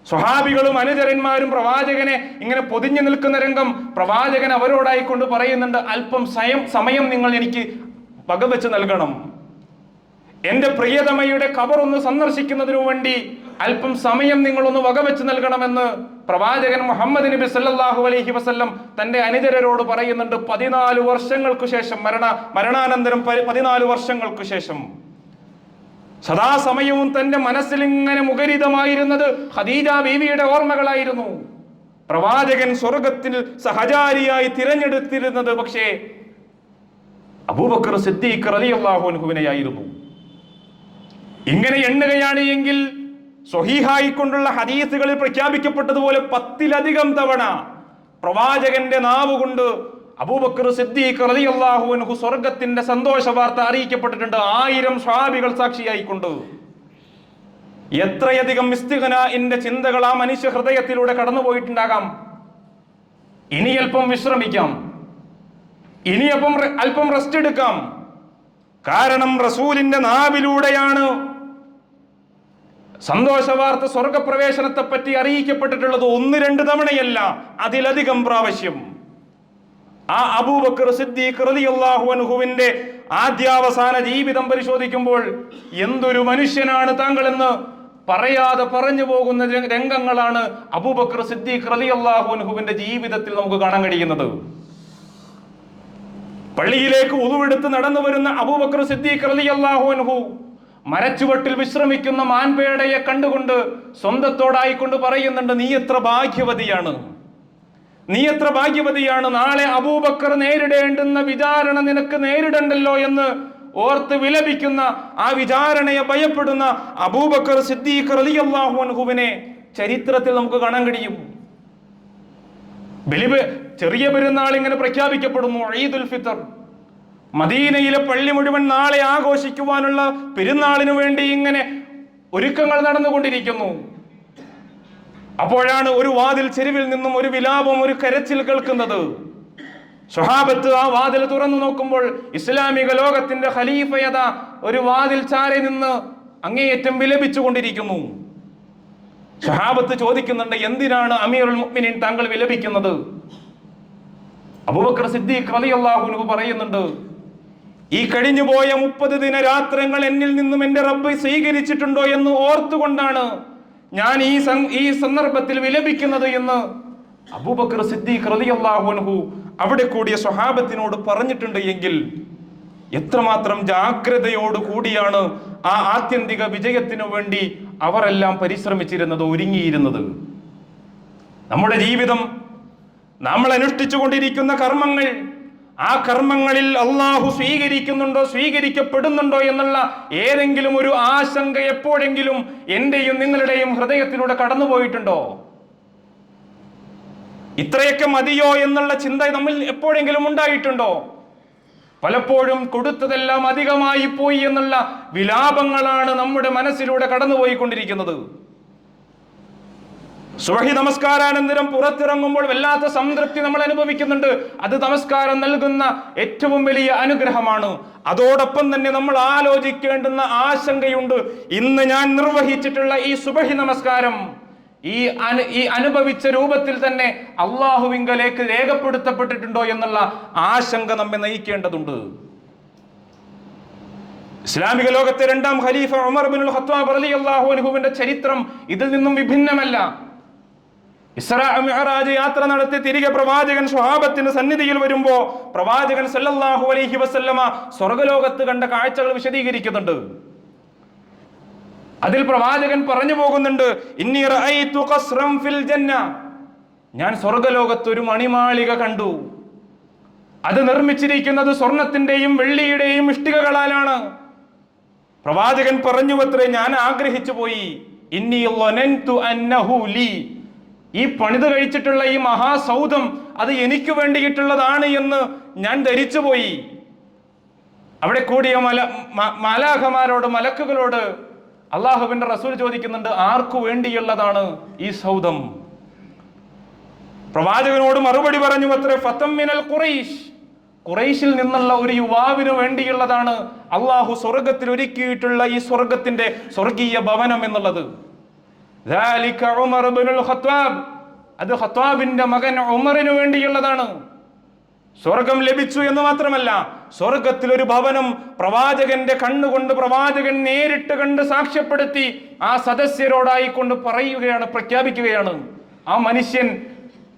സ്വഹാബികളും അനുചരന്മാരും പ്രവാചകനെ ഇങ്ങനെ പൊതിഞ്ഞു നിൽക്കുന്ന രംഗം, പ്രവാചകൻ അവരോടായിക്കൊണ്ട് പറയുന്നുണ്ട്, അല്പം സമയം നിങ്ങൾ എനിക്ക് വകവെച്ച് നൽകണം, എന്റെ പ്രിയതമയുടെ ഖബർ ഒന്ന് സന്ദർശിക്കുന്നതിനു വേണ്ടി അല്പം സമയം നിങ്ങളൊന്ന് വകവെച്ച് നൽകണമെന്ന് പ്രവാചകൻ മുഹമ്മദ് നബി സല്ലല്ലാഹു അലൈഹി വസല്ലം തന്റെ അനുചരരോട് പറയുന്നുണ്ട്. 14 വർഷങ്ങൾക്ക് ശേഷം, മരണാനന്തരം 14 വർഷങ്ങൾക്ക് ശേഷം സദാസമയവും തന്റെ മനസ്സിൽ ഇങ്ങനെ മുഖരിതമായിരുന്നത് ഖദീജ ബീവിയുടെ ഓർമ്മകളായിരുന്നു. പ്രവാചകൻ സ്വർഗത്തിൽ സഹചാരിയായി തിരഞ്ഞെടുത്തിരുന്നത് പക്ഷേ അബൂബക്കർ സിദ്ദീഖ് റളിയല്ലാഹു അൻഹുവിനെയായിരുന്നു. ഇങ്ങനെ എണ്ണുകയാണ് എങ്കിൽ സ്വഹീഹായിക്കൊണ്ടുള്ള ഹദീസുകളിൽ പ്രഖ്യാപിക്കപ്പെട്ടതുപോലെ 10-ലധികം തവണ പ്രവാചകന്റെ നാവ് കൊണ്ട് അബൂബക്കർ സിദ്ദീഖ് റളിയല്ലാഹു അൻഹു സ്വർഗത്തിന്റെ സന്തോഷ വാർത്ത അറിയിക്കപ്പെട്ടിട്ടുണ്ട്. 1000 സ്വഹാബികൾ സാക്ഷിയായിക്കൊണ്ട്. എത്രയധികം ഇസ്തിഗ്നാഇന്റെ ചിന്തകൾ ആ മനുഷ്യ ഹൃദയത്തിലൂടെ കടന്നുപോയിട്ടുണ്ടാകാം. ഇനി അല്പം വിശ്രമിക്കാം, ഇനി അല്പം റെസ്റ്റ് എടുക്കാം. കാരണം റസൂലിന്റെ നാവിലൂടെയാണ് സന്തോഷ വാർത്ത സ്വർഗപ്രവേശനത്തെ പറ്റി അറിയിക്കപ്പെട്ടിട്ടുള്ളത് 1-2 തവണയല്ല, അതിലധികം പ്രാവശ്യം. ആ അബൂബക്കർ സിദ്ദീഖ് റളിയല്ലാഹു അൻഹുവിന്റെ ആദ്യാവസാന ജീവിതം പരിശോധിക്കുമ്പോൾ എന്തൊരു മനുഷ്യനാണ് താങ്കൾ എന്ന് പറയാതെ പറഞ്ഞു പോകുന്ന രംഗങ്ങളാണ് അബൂബക്കർ സിദ്ദീഖ് റളിയല്ലാഹു അൻഹുവിന്റെ ജീവിതത്തിൽ നമുക്ക് കാണാൻ കഴിയുന്നത്. പള്ളിയിലേക്ക് ഉളുവെടുത്ത് നടന്നു വരുന്ന അബൂബക്കർ സിദ്ദീഖ് റളിയല്ലാഹു അൻഹു മരച്ചുവട്ടിൽ വിശ്രമിക്കുന്ന മാൻപേടയെ കണ്ടുകൊണ്ട് സ്വന്തത്തോടായിക്കൊണ്ട് പറയുന്നുണ്ട്, നീ എത്ര ഭാഗ്യവതിയാണ്, നീ എത്ര ഭാഗ്യവതിയാണ്. നാളെ അബൂബക്കർ നേരിടേണ്ടുന്ന വിചാരണ നിനക്ക് നേരിടണ്ടല്ലോ എന്ന് ഓർത്ത് വിലപിക്കുന്ന, ആ വിചാരണയെ ഭയപ്പെടുന്ന അബൂബക്കർ സിദ്ദീഖ് റളിയല്ലാഹു അൻഹുവിനെ ചരിത്രത്തിൽ നമുക്ക് കാണാൻ കഴിയും. ചെറിയ പെരുന്നാൾ ഇങ്ങനെ പ്രഖ്യാപിക്കപ്പെടുന്നു, ഈദുൽ ഫിത്തർ. മദീനയിലെ പള്ളി മുഴുവൻ നാളെ ആഘോഷിക്കുവാനുള്ള പെരുന്നാളിനു വേണ്ടി ഇങ്ങനെ ഒരുക്കങ്ങൾ നടന്നുകൊണ്ടിരിക്കുന്നു. അപ്പോഴാണ് ഒരു വാതിൽ ചെരുവിൽ നിന്നും ഒരു വിലാപം, ഒരു കരച്ചിൽ കേൾക്കുന്നത്. സ്വഹാബത്ത് ആ വാതിൽ തുറന്നു നോക്കുമ്പോൾ ഇസ്ലാമിക ലോകത്തിന്റെ ഖലീഫയത ഒരു വാതിൽ ചാരി നിന്ന് അങ്ങേയറ്റം വിലപിച്ചുകൊണ്ടിരിക്കുന്നു. സ്വഹാബത്ത് ചോദിക്കുന്നുണ്ട്, എന്തിനാണ് അമീറുൽ മുഅ്മിനീൻ താങ്കൾ വിലപിക്കുന്നത്? അബൂബക്കർ സിദ്ദീഖ് റളിയല്ലാഹു അൻഹു പറയുന്നുണ്ട്, ഈ കഴിഞ്ഞുപോയ 30 ദിനരാത്രങ്ങൾ എന്നിൽ നിന്നും എന്റെ റബ്ബ് സ്വീകരിച്ചിട്ടുണ്ടോ എന്ന് ഓർത്തുകൊണ്ടാണ് ഞാൻ ഈ സന്ദർഭത്തിൽ വിലപിക്കുന്നത് എന്ന് അബൂബക്കർ സിദ്ദീഖ് റളിയല്ലാഹു അൻഹു അവിടെ കൂടിയ സ്വഹാബത്തിനോട് പറഞ്ഞിട്ടുണ്ട്. എങ്കിൽ എത്രമാത്രം ജാഗ്രതയോട് കൂടിയാണ് ആ ആത്യന്തിക വിജയത്തിനു വേണ്ടി അവരെല്ലാം പരിശ്രമിച്ചിരുന്നത്, ഒരുങ്ങിയിരുന്നത്. നമ്മുടെ ജീവിതം, നമ്മൾ അനുഷ്ഠിച്ചു കൊണ്ടിരിക്കുന്ന കർമ്മങ്ങൾ, ആ കർമ്മങ്ങളിൽ അള്ളാഹു സ്വീകരിക്കുന്നുണ്ടോ, സ്വീകരിക്കപ്പെടുന്നുണ്ടോ എന്നുള്ള ഏതെങ്കിലും ഒരു ആശങ്ക എപ്പോഴെങ്കിലും എന്റെയും നിങ്ങളുടെയും ഹൃദയത്തിലൂടെ കടന്നുപോയിട്ടുണ്ടോ? ഇത്രയൊക്കെ മതിയോ എന്നുള്ള ചിന്ത നമ്മൾ എപ്പോഴെങ്കിലും ഉണ്ടായിട്ടുണ്ടോ? പലപ്പോഴും കൊടുത്തതെല്ലാം അധികമായി പോയി എന്നുള്ള വിലാപങ്ങളാണ് നമ്മുടെ മനസ്സിലൂടെ കടന്നുപോയിക്കൊണ്ടിരിക്കുന്നത്. സുബഹി നമസ്കാരാനന്തരം പുറത്തിറങ്ങുമ്പോൾ വല്ലാത്ത സംതൃപ്തി നമ്മൾ അനുഭവിക്കുന്നുണ്ട്. അത് നമസ്കാരം നൽകുന്ന ഏറ്റവും വലിയ അനുഗ്രഹമാണ്. അതോടൊപ്പം തന്നെ നമ്മൾ ആലോചിക്കേണ്ടുന്ന ആശങ്കയുണ്ട്, ഇന്ന് ഞാൻ നിർവഹിച്ചിട്ടുള്ള ഈ സുബഹി നമസ്കാരം ഈ അനുഭവിച്ച രൂപത്തിൽ തന്നെ അള്ളാഹുവിങ്കലേക്ക് രേഖപ്പെടുത്തപ്പെട്ടിട്ടുണ്ടോ എന്നുള്ള ആശങ്ക നമ്മെ നയിക്കേണ്ടതുണ്ട്. ഇസ്ലാമിക ലോകത്തെ 2ാം ഖലീഫ ഉമർ ഇബ്നുൽ ഖത്താബ് റളിയല്ലാഹു അൻഹുവിന്റെ ചരിത്രം ഇതിൽ നിന്നും വിഭിന്നമല്ല. ഇസ്രാ മിഅ്റാജ് യാത്ര നടത്തി തിരികെ പ്രവാചകൻ സ്വഹാബത്തിന്റെ സന്നിധിയിൽ വരുമ്പോ പ്രവാചകൻ സല്ലല്ലാഹു അലൈഹി വസല്ലമ സ്വർഗ്ഗലോകത്ത് കണ്ട കാഴ്ചകൾ വിശദീകരിക്കുന്നുണ്ട്. അതിൽ പ്രവാചകൻ പറഞ്ഞു പോകുന്നുണ്ട്, ഇന്നി റഅയ്തു ഖസ്റൻ ഫിൽ ജന്ന, ഞാൻ സ്വർഗ്ഗലോകത്ത് ഒരു മണിമാളിക കണ്ടു. അത് നിർമ്മിച്ചിരിക്കുന്നത് സ്വർണത്തിന്റെയും വെള്ളിയുടെയും ഇഷ്ടികകളാലാണ്. പ്രവാചകൻ പറഞ്ഞുവത്രേ, ഞാൻ ആഗ്രഹിച്ചു പോയി, ഇന്നി ലനൻതു അന്നഹു ലീ, ഈ പണിത് കഴിച്ചിട്ടുള്ള ഈ മഹാസൗധം അത് എനിക്ക് വേണ്ടിയിട്ടുള്ളതാണ് എന്ന് ഞാൻ ധരിച്ചുപോയി. അവിടെ കൂടിയ മാലാഖമാരോട്, മലക്കുകളോട് അള്ളാഹുവിന്റെ റസൂൽ ചോദിക്കുന്നുണ്ട്, ആർക്കു വേണ്ടിയുള്ളതാണ് ഈ സൗധം? പ്രവാചകനോട് മറുപടി പറഞ്ഞു അത്രേ, ഫതം മിനൽ ഖുറൈശ്, ഖുറൈശിൽ നിന്നുള്ള ഒരു യുവാവിന് വേണ്ടിയുള്ളതാണ് അള്ളാഹു സ്വർഗത്തിൽ ഒരുക്കിയിട്ടുള്ള ഈ സ്വർഗത്തിന്റെ സ്വർഗീയ ഭവനം എന്നുള്ളത്. ഉമർ ഇബ്നുൽ ഖത്താബ്, അത് ഖത്താബിന്റെ മകൻ ഉമറിന് വേണ്ടിയുള്ളതാണ്. സ്വർഗം ലഭിച്ചു എന്ന് മാത്രമല്ല, സ്വർഗത്തിൽ ഒരു ഭവനം പ്രവാചകന്റെ കണ്ണുകൊണ്ട് പ്രവാചകൻ നേരിട്ട് കണ്ട് സാക്ഷ്യപ്പെടുത്തി ആ സദസ്യരോടായിക്കൊണ്ട് പറയുകയാണ്, പ്രഖ്യാപിക്കുകയാണ്. ആ മനുഷ്യൻ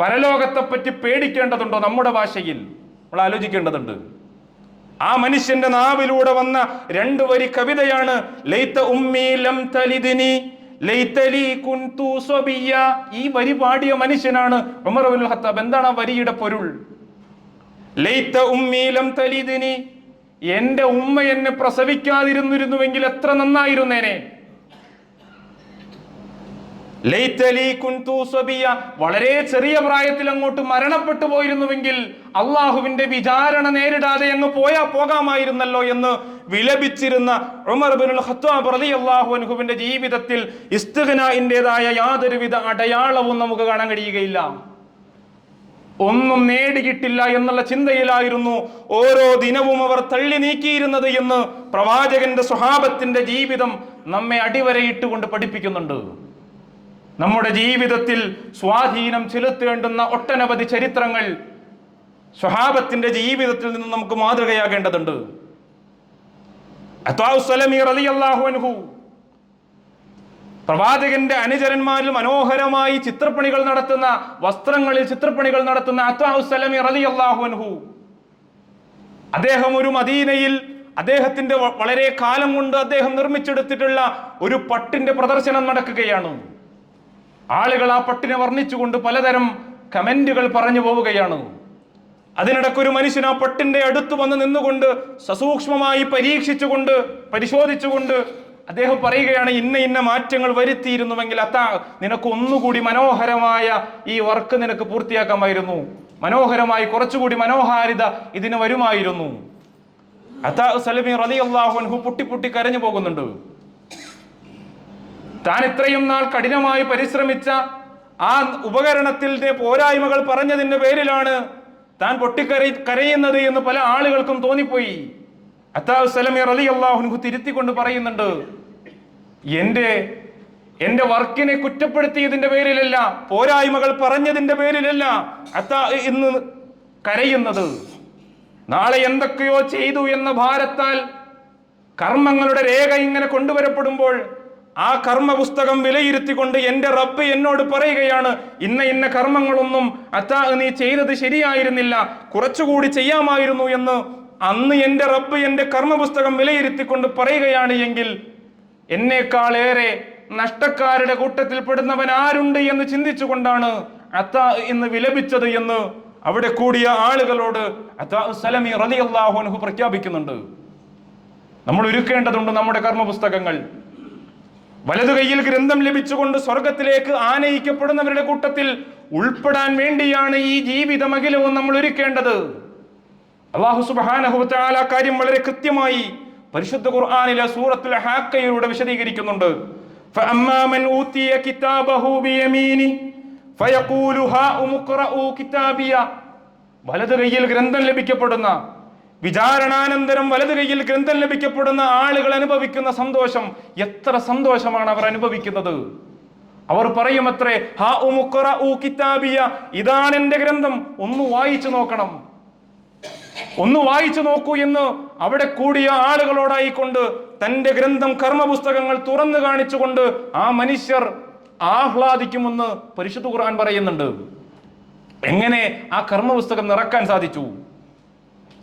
പരലോകത്തെ പറ്റി പേടിക്കേണ്ടതുണ്ടോ? നമ്മുടെ ഭാഷയിൽ നമ്മൾ ആലോചിക്കേണ്ടതുണ്ട്. ആ മനുഷ്യന്റെ നാവിലൂടെ വന്ന 2 വരി കവിതയാണ്, ലൈത ഉമ്മി ലം തലിദ്നി ലൈതലി കുൻതു സബിയ. ഈ വരി പാടിയ മനുഷ്യനാണ് ഉമർ ഇബ്നുൽ ഖത്താബ്. എന്താണ് ആ വരിയുടെ പൊരുൾ? ലൈത ഉമ്മി ലം തലിദ്നി, എന്റെ ഉമ്മ എന്നെ പ്രസവിക്കാതിരുന്നിരുന്നുവെങ്കിൽ എത്ര നന്നായിരുന്നേനെ. ലൈതലി കുൻതു സബിയ, വളരെ ചെറിയ പ്രായത്തിൽ അങ്ങോട്ട് മരണപ്പെട്ടു പോയിരുന്നുവെങ്കിൽ അള്ളാഹുവിന്റെ വിചാരണ നേരിടാതെ അങ്ങ് പോകാമായിരുന്നല്ലോ എന്ന് വിലപിച്ചിരുന്ന ഉമർ ഇബ്നുൽ ഖത്താബ് റളിയല്ലാഹു അൻഹുവിന്റെ ജീവിതത്തിൽ ഇസ്തിഗ്നാഇന്റേതായ യാതൊരുവിധ അടയാളവും നമുക്ക് കാണാൻ കഴിയുകയില്ല. ഒന്നും നേടിയിട്ടില്ല എന്നുള്ള ചിന്തയിലായിരുന്നു ഓരോ ദിനവും അവർ തള്ളി നീക്കിയിരുന്നത് എന്ന് പ്രവാചകന്റെ സ്വഹാബത്തിന്റെ ജീവിതം നമ്മെ അടിവരയിട്ടുകൊണ്ട് പഠിപ്പിക്കുന്നുണ്ട്. നമ്മുടെ ജീവിതത്തിൽ സ്വാധീനം ചെലുത്തേണ്ടുന്ന ഒട്ടനവധി ചരിത്രങ്ങൾ സ്വഹാബത്തിന്റെ ജീവിതത്തിൽ നിന്ന് നമുക്ക് മാതൃകയാകേണ്ടതുണ്ട്. അത്വാഉ സലമി റളിയല്ലാഹു അൻഹു പ്രവാചകന്റെ അനുചരന്മാരിൽ മനോഹരമായി ചിത്രപ്പണികൾ നടത്തുന്ന, വസ്ത്രങ്ങളിൽ ചിത്രപ്പണികൾ നടത്തുന്ന അത്വാഉ സലമി റളിയല്ലാഹു അൻഹു, അദ്ദേഹം ഒരു മദീനയിൽ അദ്ദേഹത്തിന്റെ വളരെ കാലം കൊണ്ട് അദ്ദേഹം നിർമ്മിച്ചെടുത്തിട്ടുള്ള ഒരു പട്ടിന്റെ പ്രദർശനം നടക്കുകയാണ്. ആളുകൾ ആ പട്ടിനെ വർണ്ണിച്ചുകൊണ്ട് പലതരം കമന്റുകൾ പറഞ്ഞു പോവുകയാണ്. അതിനിടയ്ക്ക് ഒരു മനുഷ്യൻ ആ പട്ടിന്റെ അടുത്ത് വന്ന് നിന്നുകൊണ്ട് സസൂക്ഷ്മമായി പരീക്ഷിച്ചുകൊണ്ട് പരിശോധിച്ചുകൊണ്ട് അദ്ദേഹം പറയുകയാണ്, ഇന്ന ഇന്ന മാറ്റങ്ങൾ വരുത്തിയിരുന്നുവെങ്കിൽ നിനക്ക് ഒന്നുകൂടി മനോഹരമായ ഈ വർക്ക് നിനക്ക് പൂർത്തിയാക്കാമായിരുന്നു, മനോഹരമായി കുറച്ചുകൂടി മനോഹാരിത ഇതിന് വരുമായിരുന്നു. അത്വാഉ സലമി റളിയല്ലാഹു അൻഹു പൊട്ടി കരഞ്ഞു പോകുന്നുണ്ട്. താൻ ഇത്രയും നാൾ കഠിനമായി പരിശ്രമിച്ച ആ ഉപകരണത്തിന്റെ പോരായ്മകൾ പറഞ്ഞതിന്റെ പേരിലാണ് താൻ കരയുന്നത് എന്ന് പല ആളുകൾക്കും തോന്നിപ്പോയി. അത്വാഉ സലമി റളിയല്ലാഹു അൻഹു തിരുത്തിക്കൊണ്ട് പറയുന്നുണ്ട്, എന്റെ വർക്കിനെ കുറ്റപ്പെടുത്തിയതിന്റെ പേരിലല്ല, പോരായ്മകൾ പറഞ്ഞതിന്റെ പേരിലല്ല ഇന്ന് കരയുന്നത്. നാളെ എന്തൊക്കെയോ ചെയ്തു എന്ന ഭാരത്താൽ കർമ്മങ്ങളുടെ രേഖ ഇങ്ങനെ കൊണ്ടുവരപ്പെടുമ്പോൾ ആ കർമ്മ പുസ്തകം വിലയിരുത്തിക്കൊണ്ട് എന്റെ റബ്ബ് എന്നോട് പറയുകയാണ്, ഇന്ന ഇന്ന കർമ്മങ്ങളൊന്നും നീ ചെയ്തത് ശരിയായിരുന്നില്ല, കുറച്ചുകൂടി ചെയ്യാമായിരുന്നു എന്ന് അന്ന് എന്റെ റബ്ബ് എന്റെ കർമ്മ പുസ്തകം വിലയിരുത്തിക്കൊണ്ട് പറയുകയാണ് എങ്കിൽ എന്നേക്കാളേറെ നഷ്ടക്കാരുടെ കൂട്ടത്തിൽ പെടുന്നവൻ ആരുണ്ട് എന്ന് ചിന്തിച്ചുകൊണ്ടാണ് ഇന്ന് വിലപിച്ചത് എന്ന് അവിടെ കൂടിയ ആളുകളോട് അത്വാഉ സലമി റളിയല്ലാഹു അൻഹു പ്രഖ്യാപിക്കുന്നുണ്ട്. നമ്മൾ ഒരുക്കേണ്ടതുണ്ട് നമ്മുടെ കർമ്മ പുസ്തകങ്ങൾ. വലതു കൈയിൽ ഗ്രന്ഥം ലഭിച്ചുകൊണ്ട് സ്വർഗത്തിലേക്ക് ആനയിക്കപ്പെടുന്നവരുടെ കൂട്ടത്തിൽ ഉൾപ്പെടാൻ വേണ്ടിയാണ് ഈ ജീവിതമഖിലവും നമ്മൾ ഒരുക്കേണ്ടത്. അല്ലാഹു സുബ്ഹാനഹു വ തആല കാര്യം വളരെ കൃത്യമായി പരിശുദ്ധ ഖുർആനിലെ സൂറത്തുൽ ഹാഖയിലൂടെ വിശദീകരിക്കുന്നുണ്ട്. ഫഅമ്മാ മൻ ഊതിയ കിതാബഹു ബിയമീനി ഫയഖൂലു ഹാഉം ഖറഊ കിതാബിയ. വലതു കൈയിൽ ഗ്രന്ഥം ലഭിക്കപ്പെടുന്ന, വിചാരണാനന്തരം വലതു കൈയിൽ ഗ്രന്ഥം ലഭിക്കപ്പെടുന്ന ആളുകൾ അനുഭവിക്കുന്ന സന്തോഷം, എത്ര സന്തോഷമാണ് അവർ അനുഭവിക്കുന്നത്. അവർ പറയുമത്രേ, ഹാഉം ഖറഊ കിതാബിയ, ഇതാണ് എന്റെ ഗ്രന്ഥം, ഒന്ന് വായിച്ചു നോക്കണം, ഒന്ന് വായിച്ചു നോക്കൂ എന്ന് അവിടെ കൂടിയ ആളുകളോടായിക്കൊണ്ട് തന്റെ ഗ്രന്ഥം കർമ്മപുസ്തകങ്ങൾ തുറന്നു കാണിച്ചുകൊണ്ട് ആ മനുഷ്യർ ആഹ്ലാദിക്കുമെന്ന് പരിശുദ്ധ ഖുർആൻ പറയുന്നുണ്ട്. എങ്ങനെ ആ കർമ്മപുസ്തകം നിറക്കാൻ സാധിച്ചു,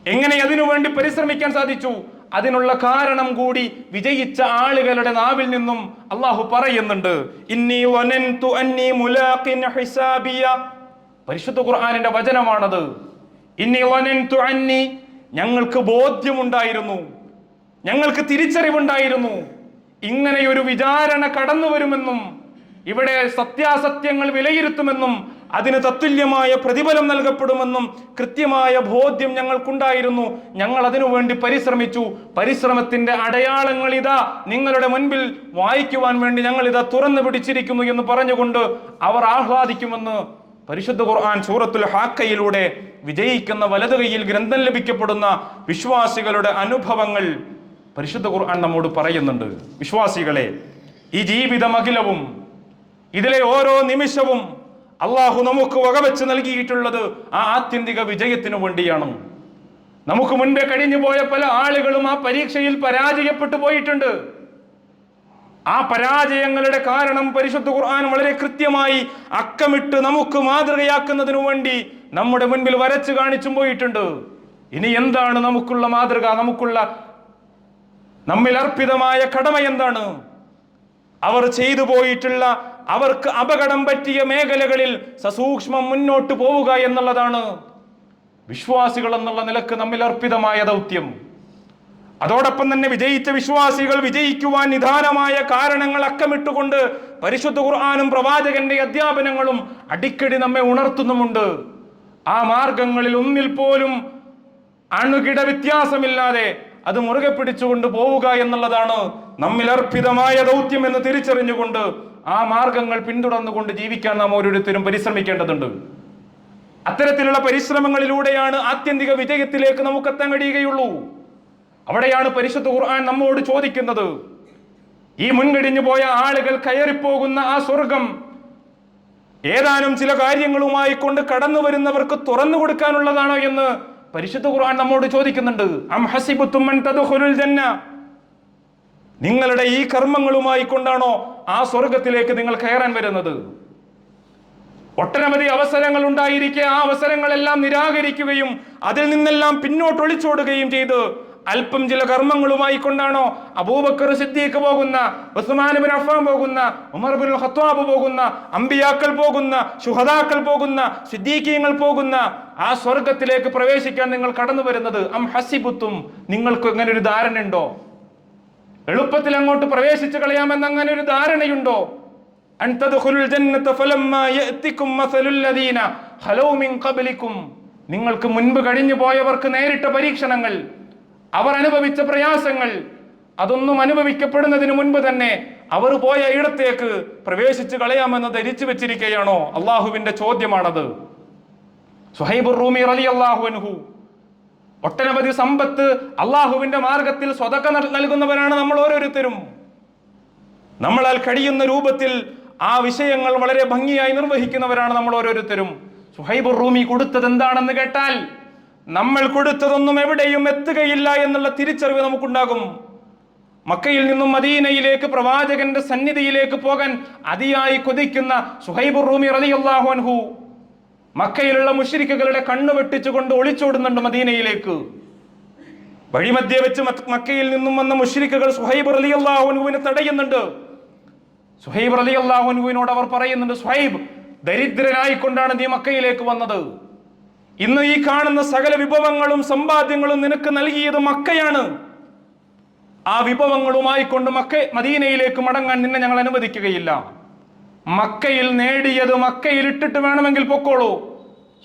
എങ്ങനെ അതിനുവേണ്ടി പരിശ്രമിക്കാൻ സാധിച്ചു, അതിനുള്ള കാരണം കൂടി വിജയിച്ച ആളുകളുടെ നാവിൽ നിന്നും അള്ളാഹു പറയുന്നുണ്ട്. ഇന്നി വനന്തു അന്നി മുലാഖിൻ ഹിസാബിയ. പരിശുദ്ധ ഖുർആനിന്റെ വചനമാണത്. ഇന്നി വനന്തു അന്നി, ഞങ്ങൾക്ക് ബോധ്യമുണ്ടായിരുന്നു, ഞങ്ങൾക്ക് തിരിച്ചറിവുണ്ടായിരുന്നു ഇങ്ങനെയൊരു വിചാരണ കടന്നു വരുമെന്നും ഇവിടെ സത്യാസത്യങ്ങൾ വിലയിരുത്തുമെന്നും അതിന് തത്തുല്യമായ പ്രതിഫലം നൽകപ്പെടുമെന്നും കൃത്യമായ ബോധ്യം ഞങ്ങൾക്കുണ്ടായിരുന്നു. ഞങ്ങൾ അതിനുവേണ്ടി പരിശ്രമിച്ചു. പരിശ്രമത്തിന്റെ അടയാളങ്ങൾ ഇതാ നിങ്ങളുടെ മുൻപിൽ വായിക്കുവാൻ വേണ്ടി ഞങ്ങൾ ഇതാ തുറന്നു പിടിച്ചിരിക്കുന്നു എന്ന് പറഞ്ഞുകൊണ്ട് അവർ ആഹ്ലാദിക്കുമെന്ന് പരിശുദ്ധ ഖുർആൻ സൂറത്തുൽ ഹാഖയിലൂടെ വിജയിക്കുന്ന വലതു കൈയിൽ ഗ്രന്ഥം ലഭിക്കപ്പെടുന്ന വിശ്വാസികളുടെ അനുഭവങ്ങൾ പരിശുദ്ധ ഖുർആൻ നമ്മോട് പറയുന്നുണ്ട്. വിശ്വാസികളെ, ഈ ജീവിതമഖിലവും ഇതിലെ ഓരോ നിമിഷവും അള്ളാഹു നമുക്ക് വകവെച്ച് നൽകിയിട്ടുള്ളത് ആ ആത്യന്തിക വിജയത്തിനു വേണ്ടിയാണ്. നമുക്ക് മുൻപേ കഴിഞ്ഞു പോയ പല ആളുകളും ആ പരീക്ഷയിൽ പരാജയപ്പെട്ടു പോയിട്ടുണ്ട്. ആ പരാജയങ്ങളുടെ കാരണം പരിശുദ്ധ ഖുർആൻ വളരെ കൃത്യമായി അക്കമിട്ട് നമുക്ക് മാതൃകയാക്കുന്നതിനു വേണ്ടി നമ്മുടെ മുൻപിൽ വരച്ചു കാണിച്ചും പോയിട്ടുണ്ട്. ഇനി എന്താണ് നമുക്കുള്ള മാതൃക, നമുക്കുള്ള നമ്മിൽ അർപ്പിതമായ കടമ എന്താണ്? അവർ ചെയ്തു പോയിട്ടുള്ള, അവർക്ക് അപകടം പറ്റിയ മേഖലകളിൽ സസൂക്ഷ്മം മുന്നോട്ട് പോവുക എന്നുള്ളതാണ് വിശ്വാസികൾ എന്നുള്ള നിലക്ക് നമ്മിൽ അർപ്പിതമായ ദൗത്യം. അതോടൊപ്പം തന്നെ വിജയിച്ച വിശ്വാസികൾ വിജയിക്കുവാൻ നിദാനമായ കാരണങ്ങൾ അക്കമിട്ടുകൊണ്ട് പരിശുദ്ധ ഖുർആനും പ്രവാചകന്റെ അധ്യാപനങ്ങളും അടിക്കടി നമ്മെ ഉണർത്തുന്നുമുണ്ട്. ആ മാർഗങ്ങളിൽ ഒന്നിൽ പോലും അണുകിട വ്യത്യാസമില്ലാതെ അത് മുറുകെ പിടിച്ചുകൊണ്ട് പോവുക എന്നുള്ളതാണ് നമ്മിൽ അർപ്പിതമായ ദൗത്യം എന്ന് തിരിച്ചറിഞ്ഞുകൊണ്ട് ആ മാർഗങ്ങൾ പിന്തുടർന്നുകൊണ്ട് ജീവിക്കാൻ നാം ഓരോരുത്തരും പരിശ്രമിക്കേണ്ടതുണ്ട്. അത്തരത്തിലുള്ള പരിശ്രമങ്ങളിലൂടെയാണ് ആത്യന്തിക വിജയത്തിലേക്ക് നമുക്ക് എത്താൻ കഴിയുകയുള്ളൂ. അവിടെയാണ് പരിശുദ്ധ ഖുർആൻ നമ്മോട് ചോദിക്കുന്നത്, ഈ മുൻകഴിഞ്ഞു പോയ ആളുകൾ കയറിപ്പോകുന്ന ആ സ്വർഗം ഏതാനും ചില കാര്യങ്ങളുമായി കൊണ്ട് കടന്നു വരുന്നവർക്ക് തുറന്നു കൊടുക്കാനുള്ളതാണോ എന്ന് പരിശുദ്ധ ഖുർആൻ നമ്മോട് ചോദിക്കുന്നുണ്ട്. അം ഹസിബുത്തും അൻ തദ്ഖുലുൽ ജന്ന, നിങ്ങളുടെ ഈ കർമ്മങ്ങളുമായി കൊണ്ടാണോ ആ സ്വർഗത്തിലേക്ക് നിങ്ങൾ കയറാൻ വരുന്നത്? ഒട്ടനവധി അവസരങ്ങൾ ഉണ്ടായിരിക്കെ ആ അവസരങ്ങളെല്ലാം നിരാകരിക്കുകയും അതിൽ നിന്നെല്ലാം പിന്നോട്ട് ഒളിച്ചോടുകയും ചെയ്ത് അല്പം ചില കർമ്മങ്ങളുമായി കൊണ്ടാണോ അബൂബക്കർ സിദ്ദീഖ് പോകുന്ന, ഉസ്മാൻ ഇബ്നു അഫ്ഫാൻ പോകുന്ന, ഉമർ ഇബ്നുൽ ഖത്താബ് പോകുന്ന, അമ്പിയാക്കൾ പോകുന്ന, ശുഹദാക്കൾ പോകുന്ന, സിദ്ദീഖീങ്ങൾ പോകുന്ന ആ സ്വർഗത്തിലേക്ക് പ്രവേശിക്കാൻ നിങ്ങൾ കടന്നു വരുന്നത്? അം ഹസിബുത്തും, നിങ്ങൾക്ക് അങ്ങനെ ഒരു ധാരണയുണ്ടോ? എളുപ്പത്തിൽ അങ്ങോട്ട് പ്രവേശിച്ചു കളയാമെന്ന് അങ്ങനെ ഒരു ധാരണയുണ്ടോ? അൻ തദ്ഖുലുൽ ജന്നത ഫലമ്മാ യഅതികും മസലുൽ ലദീന ഖലൗ മിൻ ഖബ്ലികും, നിങ്ങൾക്ക് മുൻപ് കഴിഞ്ഞു പോയവർക്ക് നേരിട്ട പരീക്ഷണങ്ങൾ, അവർ അനുഭവിച്ച പ്രയാസങ്ങൾ, അതൊന്നും അനുഭവിക്കപ്പെടുന്നതിന് മുൻപ് തന്നെ അവർ പോയ ഇടത്തേക്ക് പ്രവേശിച്ചു കളയാമെന്ന് ധരിച്ചു വെച്ചിരിക്കുകയാണോ? അള്ളാഹുവിന്റെ ചോദ്യമാണത്. സുഹൈബുർ റൂമി റളിയല്ലാഹു അൻഹു, ഒട്ടനവധി സമ്പത്ത് അള്ളാഹുവിന്റെ മാർഗത്തിൽ സ്വതക്ക നൽകുന്നവരാണ് നമ്മൾ ഓരോരുത്തരും. നമ്മളാൽ കഴിയുന്ന രൂപത്തിൽ ആ വിഷയങ്ങൾ വളരെ ഭംഗിയായി നിർവഹിക്കുന്നവരാണ് നമ്മൾ ഓരോരുത്തരും. സുഹൈബുർ റൂമി കൊടുത്തത് എന്താണെന്ന് കേട്ടാൽ നമ്മൾ കൊടുത്തതൊന്നും എവിടെയും എത്തുകയില്ല എന്നുള്ള തിരിച്ചറിവ് നമുക്കുണ്ടാകും. മക്കയിൽ നിന്നും മദീനയിലേക്ക് പ്രവാചകന്റെ സന്നിധിയിലേക്ക് പോകാൻ അതിയായി കൊതിക്കുന്ന സുഹൈബുർ റൂമി റളിയല്ലാഹു അൻഹു മക്കയിലുള്ള മുശ്രിക്കുകളുടെ കണ്ണു വെട്ടിച്ചുകൊണ്ട് ഒളിച്ചോടുന്നുണ്ട് മദീനയിലേക്ക്. വഴിമധ്യേ വെച്ച് മക്കയിൽ നിന്നും വന്ന മുശ്രിക്കുകൾ സുഹൈബ് റളിയല്ലാഹു അൻഹുവിനെ തടയുന്നുണ്ട്. സുഹൈബ് റളിയല്ലാഹു അൻഹുവിനോട് അവർ പറയുന്നുണ്ട്, സുഹൈബ്, ദരിദ്രനായിക്കൊണ്ടാണ് നീ മക്കയിലേക്ക് വന്നത്. ഇന്ന് ഈ കാണുന്ന സകല വിഭവങ്ങളും സമ്പാദ്യങ്ങളും നിനക്ക് നൽകിയത് മക്കയാണ്. ആ വിഭവങ്ങളുമായി കൊണ്ട് മദീനയിലേക്ക് മടങ്ങാൻ നിന്നെ ഞങ്ങൾ അനുവദിക്കുകയില്ല. മക്കയിൽ നേടിയത് മക്കയിൽ ഇട്ടിട്ട് വേണമെങ്കിൽ പൊക്കോളൂ.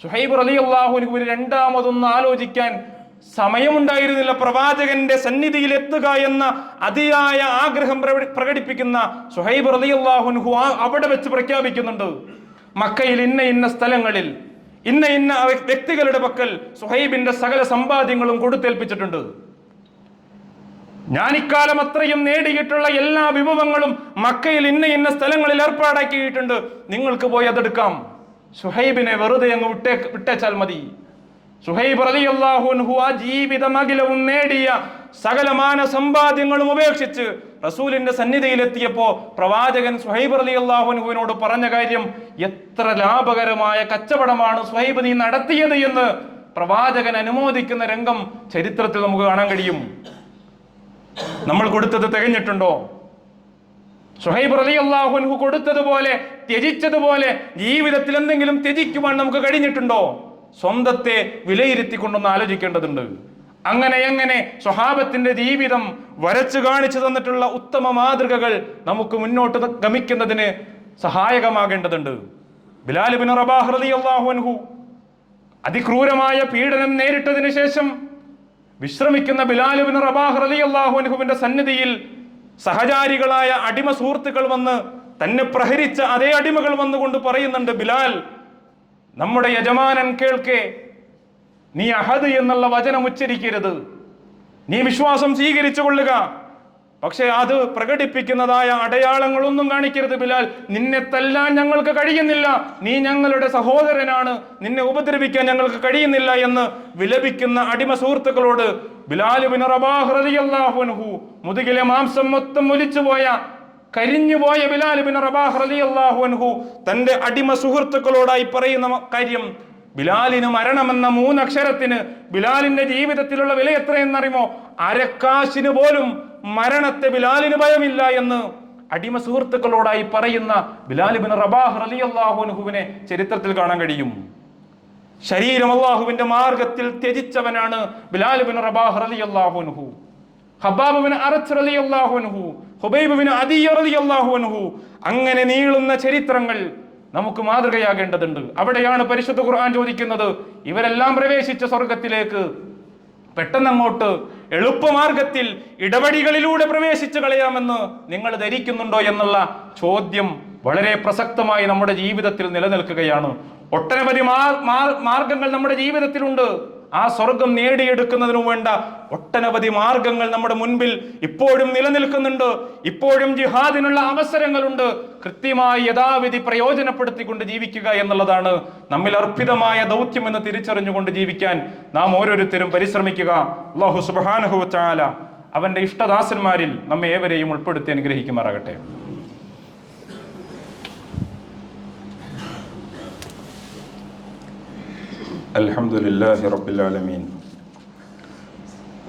സുഹൈബ് റളിയല്ലാഹു അൻഹുവിന് രണ്ടാമതൊന്നും ആലോചിക്കാൻ സമയമുണ്ടായിരുന്നില്ല. പ്രവാചകന്റെ സന്നിധിയിൽ എത്തുക എന്ന അതിയായ ആഗ്രഹം പ്രകടിപ്പിക്കുന്ന സുഹൈബ് റളിയല്ലാഹു അൻഹു അവിടെ വെച്ച് പ്രഖ്യാപിക്കുന്നുണ്ട്, മക്കയിൽ ഇന്ന ഇന്ന സ്ഥലങ്ങളിൽ ഇന്ന ഇന്ന വ്യക്തികളുടെ പക്കൽ സുഹൈബിന്റെ സകല സമ്പാദ്യങ്ങളും കൊടുത്തേൽപ്പിച്ചിട്ടുണ്ട്. ഞാൻ ഇക്കാലം അത്രയും നേടിയിട്ടുള്ള എല്ലാ വിഭവങ്ങളും മക്കയിൽ ഇന്ന ഇന്ന സ്ഥലങ്ങളിൽ ഏർപ്പാടാക്കിയിട്ടുണ്ട്, നിങ്ങൾക്ക് പോയി അതെടുക്കാം. സുഹൈബിനെ വെറുതെ അങ്ങ് വിട്ടേച്ചാൽ മതി. സുഹൈബ് റളിയല്ലാഹു അൻഹു ആ ജീവിതമഖിലവും നേടിയ സകലമാന സമ്പാദ്യങ്ങളും ഉപേക്ഷിച്ച് റസൂലിന്റെ സന്നിധിയിലെത്തിയപ്പോ പ്രവാചകൻ സുഹൈബ് റളിയല്ലാഹു അൻഹുവിനോട് പറഞ്ഞ കാര്യം, എത്ര ലാഭകരമായ കച്ചവടമാണ് സുഹൈബ് നീ നടത്തിയത് എന്ന് പ്രവാചകൻ അനുമോദിക്കുന്ന രംഗം ചരിത്രത്തിൽ നമുക്ക് കാണാൻ കഴിയും. നമ്മൾ കൊടുത്തത് തികഞ്ഞിട്ടുണ്ടോ? സുഹൈബ് റളിയല്ലാഹു അൻഹു കൊടുത്തതുപോലെ ത്യജിച്ചതുപോലെ ജീവിതത്തിൽ എന്തെങ്കിലും ത്യജിക്കുവാൻ നമുക്ക് കഴിഞ്ഞിട്ടുണ്ടോ? സ്വന്തത്തെ വിലയിരുത്തിക്കൊണ്ടൊന്ന് ആലോചിക്കേണ്ടതുണ്ട്. അങ്ങനെ സ്വഹാബത്തിന്റെ ജീവിതം വരച്ചു കാണിച്ചു തന്നിട്ടുള്ള ഉത്തമ മാതൃകകൾ നമുക്ക് മുന്നോട്ട് ഗമിക്കുന്നതിന് സഹായകമാകേണ്ടതുണ്ട്. ബിലാൽ ഇബ്നു റബാഹ് റളിയല്ലാഹു അൻഹു അതിക്രൂരമായ പീഡനം നേരിട്ടതിന് ശേഷം വിശ്രമിക്കുന്ന ബിലാൽ ഇബ്നു റബാഹ് റളിയല്ലാഹു അൻഹുവിന്റെ സന്നിധിയിൽ സഹചാരികളായ അടിമ സുഹൃത്തുക്കൾ വന്ന് തന്നെ പ്രഹരിച്ച അതേ അടിമകൾ വന്നുകൊണ്ട് പറയുന്നുണ്ട്, ബിലാൽ, നമ്മുടെ യജമാനൻ കേൾക്കെ, നീ അഹദ് എന്നുള്ള വചനം ഉച്ചരിക്കരുത്, നീ വിശ്വാസം സ്വീകരിച്ചു കൊള്ളുക, പക്ഷെ അത് പ്രകടിപ്പിക്കുന്നതായ അടയാളങ്ങളൊന്നും കാണിക്കരുത് ബിലാൽ. നിന്നെ തല്ലാൻ ഞങ്ങൾക്ക് കഴിയുന്നില്ല, നീ ഞങ്ങളുടെ സഹോദരനാണ്, നിന്നെ ഉപദ്രവിക്കാൻ ഞങ്ങൾക്ക് കഴിയുന്നില്ല എന്ന് വിലപിക്കുന്ന അടിമ സുഹൃത്തുക്കളോട് ബിലാൽ ഇബ്നു റബാഹ് റളിയല്ലാഹു അൻഹു, മുതുകിലെ മാംസം മൊത്തം ഒലിച്ചുപോയ കരിഞ്ഞുപോയ ബിലാൽ ഇബ്നു റബാഹ് റളിയല്ലാഹു അൻഹു തന്റെ അടിമ സുഹൃത്തുക്കളോടായി പറയുന്ന കാര്യം, ബിലാലിന് മരണമെന്ന 3 അക്ഷരത്തിന് ബിലാലിന്റെ ജീവിതത്തിലുള്ള വില എത്രയെന്നറിയുമോ? അരക്കാശിന് പോലും മരണത്തെ ബിലാലിന് ഭയമില്ല എന്ന് അടിമ സുഹൃത്തുക്കളോടായി പറയുന്ന ബിലാൽ ഇബ്നു റബാഹ് റളിയല്ലാഹു അൻഹുവിനെ ചരിത്രത്തിൽ കാണാൻ കഴിയും. ശരീരം അല്ലാഹുവിന്റെ മാർഗത്തിൽ ത്യജിച്ചവനാണ് ബിലാൽ ഇബ്നു റബാഹ് റളിയല്ലാഹു അൻഹു. ഖബ്ബാബ് ഇബ്നു അറത്ത് റളിയല്ലാഹു അൻഹു, ഹുബൈബ് ഇബ്നു അദിയ്യ റളിയല്ലാഹു അൻഹു, അങ്ങനെ നീളുന്ന ചരിത്രങ്ങൾ നമുക്ക് മാതൃകയാകേണ്ടതുണ്ട്. അവിടെയാണ് പരിശുദ്ധ ഖുർആൻ ചോദിക്കുന്നത്, ഇവരെല്ലാം പ്രവേശിച്ച സ്വർഗത്തിലേക്ക് പെട്ടെന്നങ്ങോട്ട് എളുപ്പമാർഗത്തിൽ ഇടവഴികളിലൂടെ പ്രവേശിച്ചു കളയാമെന്ന് നിങ്ങൾ ധരിക്കുന്നുണ്ടോ എന്നുള്ള ചോദ്യം വളരെ പ്രസക്തമായി നമ്മുടെ ജീവിതത്തിൽ നിലനിൽക്കുകയാണ്. ഒട്ടനവധി മാർഗങ്ങൾ നമ്മുടെ ജീവിതത്തിലുണ്ട്. ആ സ്വർഗം നേടിയെടുക്കുന്നതിനു വേണ്ട ഒട്ടനവധി മാർഗങ്ങൾ നമ്മുടെ മുൻപിൽ ഇപ്പോഴും നിലനിൽക്കുന്നുണ്ട്. ഇപ്പോഴും ജിഹാദിനുള്ള അവസരങ്ങളുണ്ട്. കൃത്യമായി യഥാവിധി പ്രയോജനപ്പെടുത്തിക്കൊണ്ട് ജീവിക്കുക എന്നുള്ളതാണ് നമ്മിൽ അർപ്പിതമായ ദൗത്യം എന്ന് തിരിച്ചറിഞ്ഞുകൊണ്ട് ജീവിക്കാൻ നാം ഓരോരുത്തരും പരിശ്രമിക്കുക. അല്ലാഹു സുബ്ഹാനഹു വ തആല അവന്റെ ഇഷ്ടദാസന്മാരിൽ നമ്മെ ഏവരെയും ഉൾപ്പെടുത്തി അനുഗ്രഹിക്കുമാറാകട്ടെ. അൽഹംദുലില്ലാഹി റബ്ബിൽ ആലമീൻ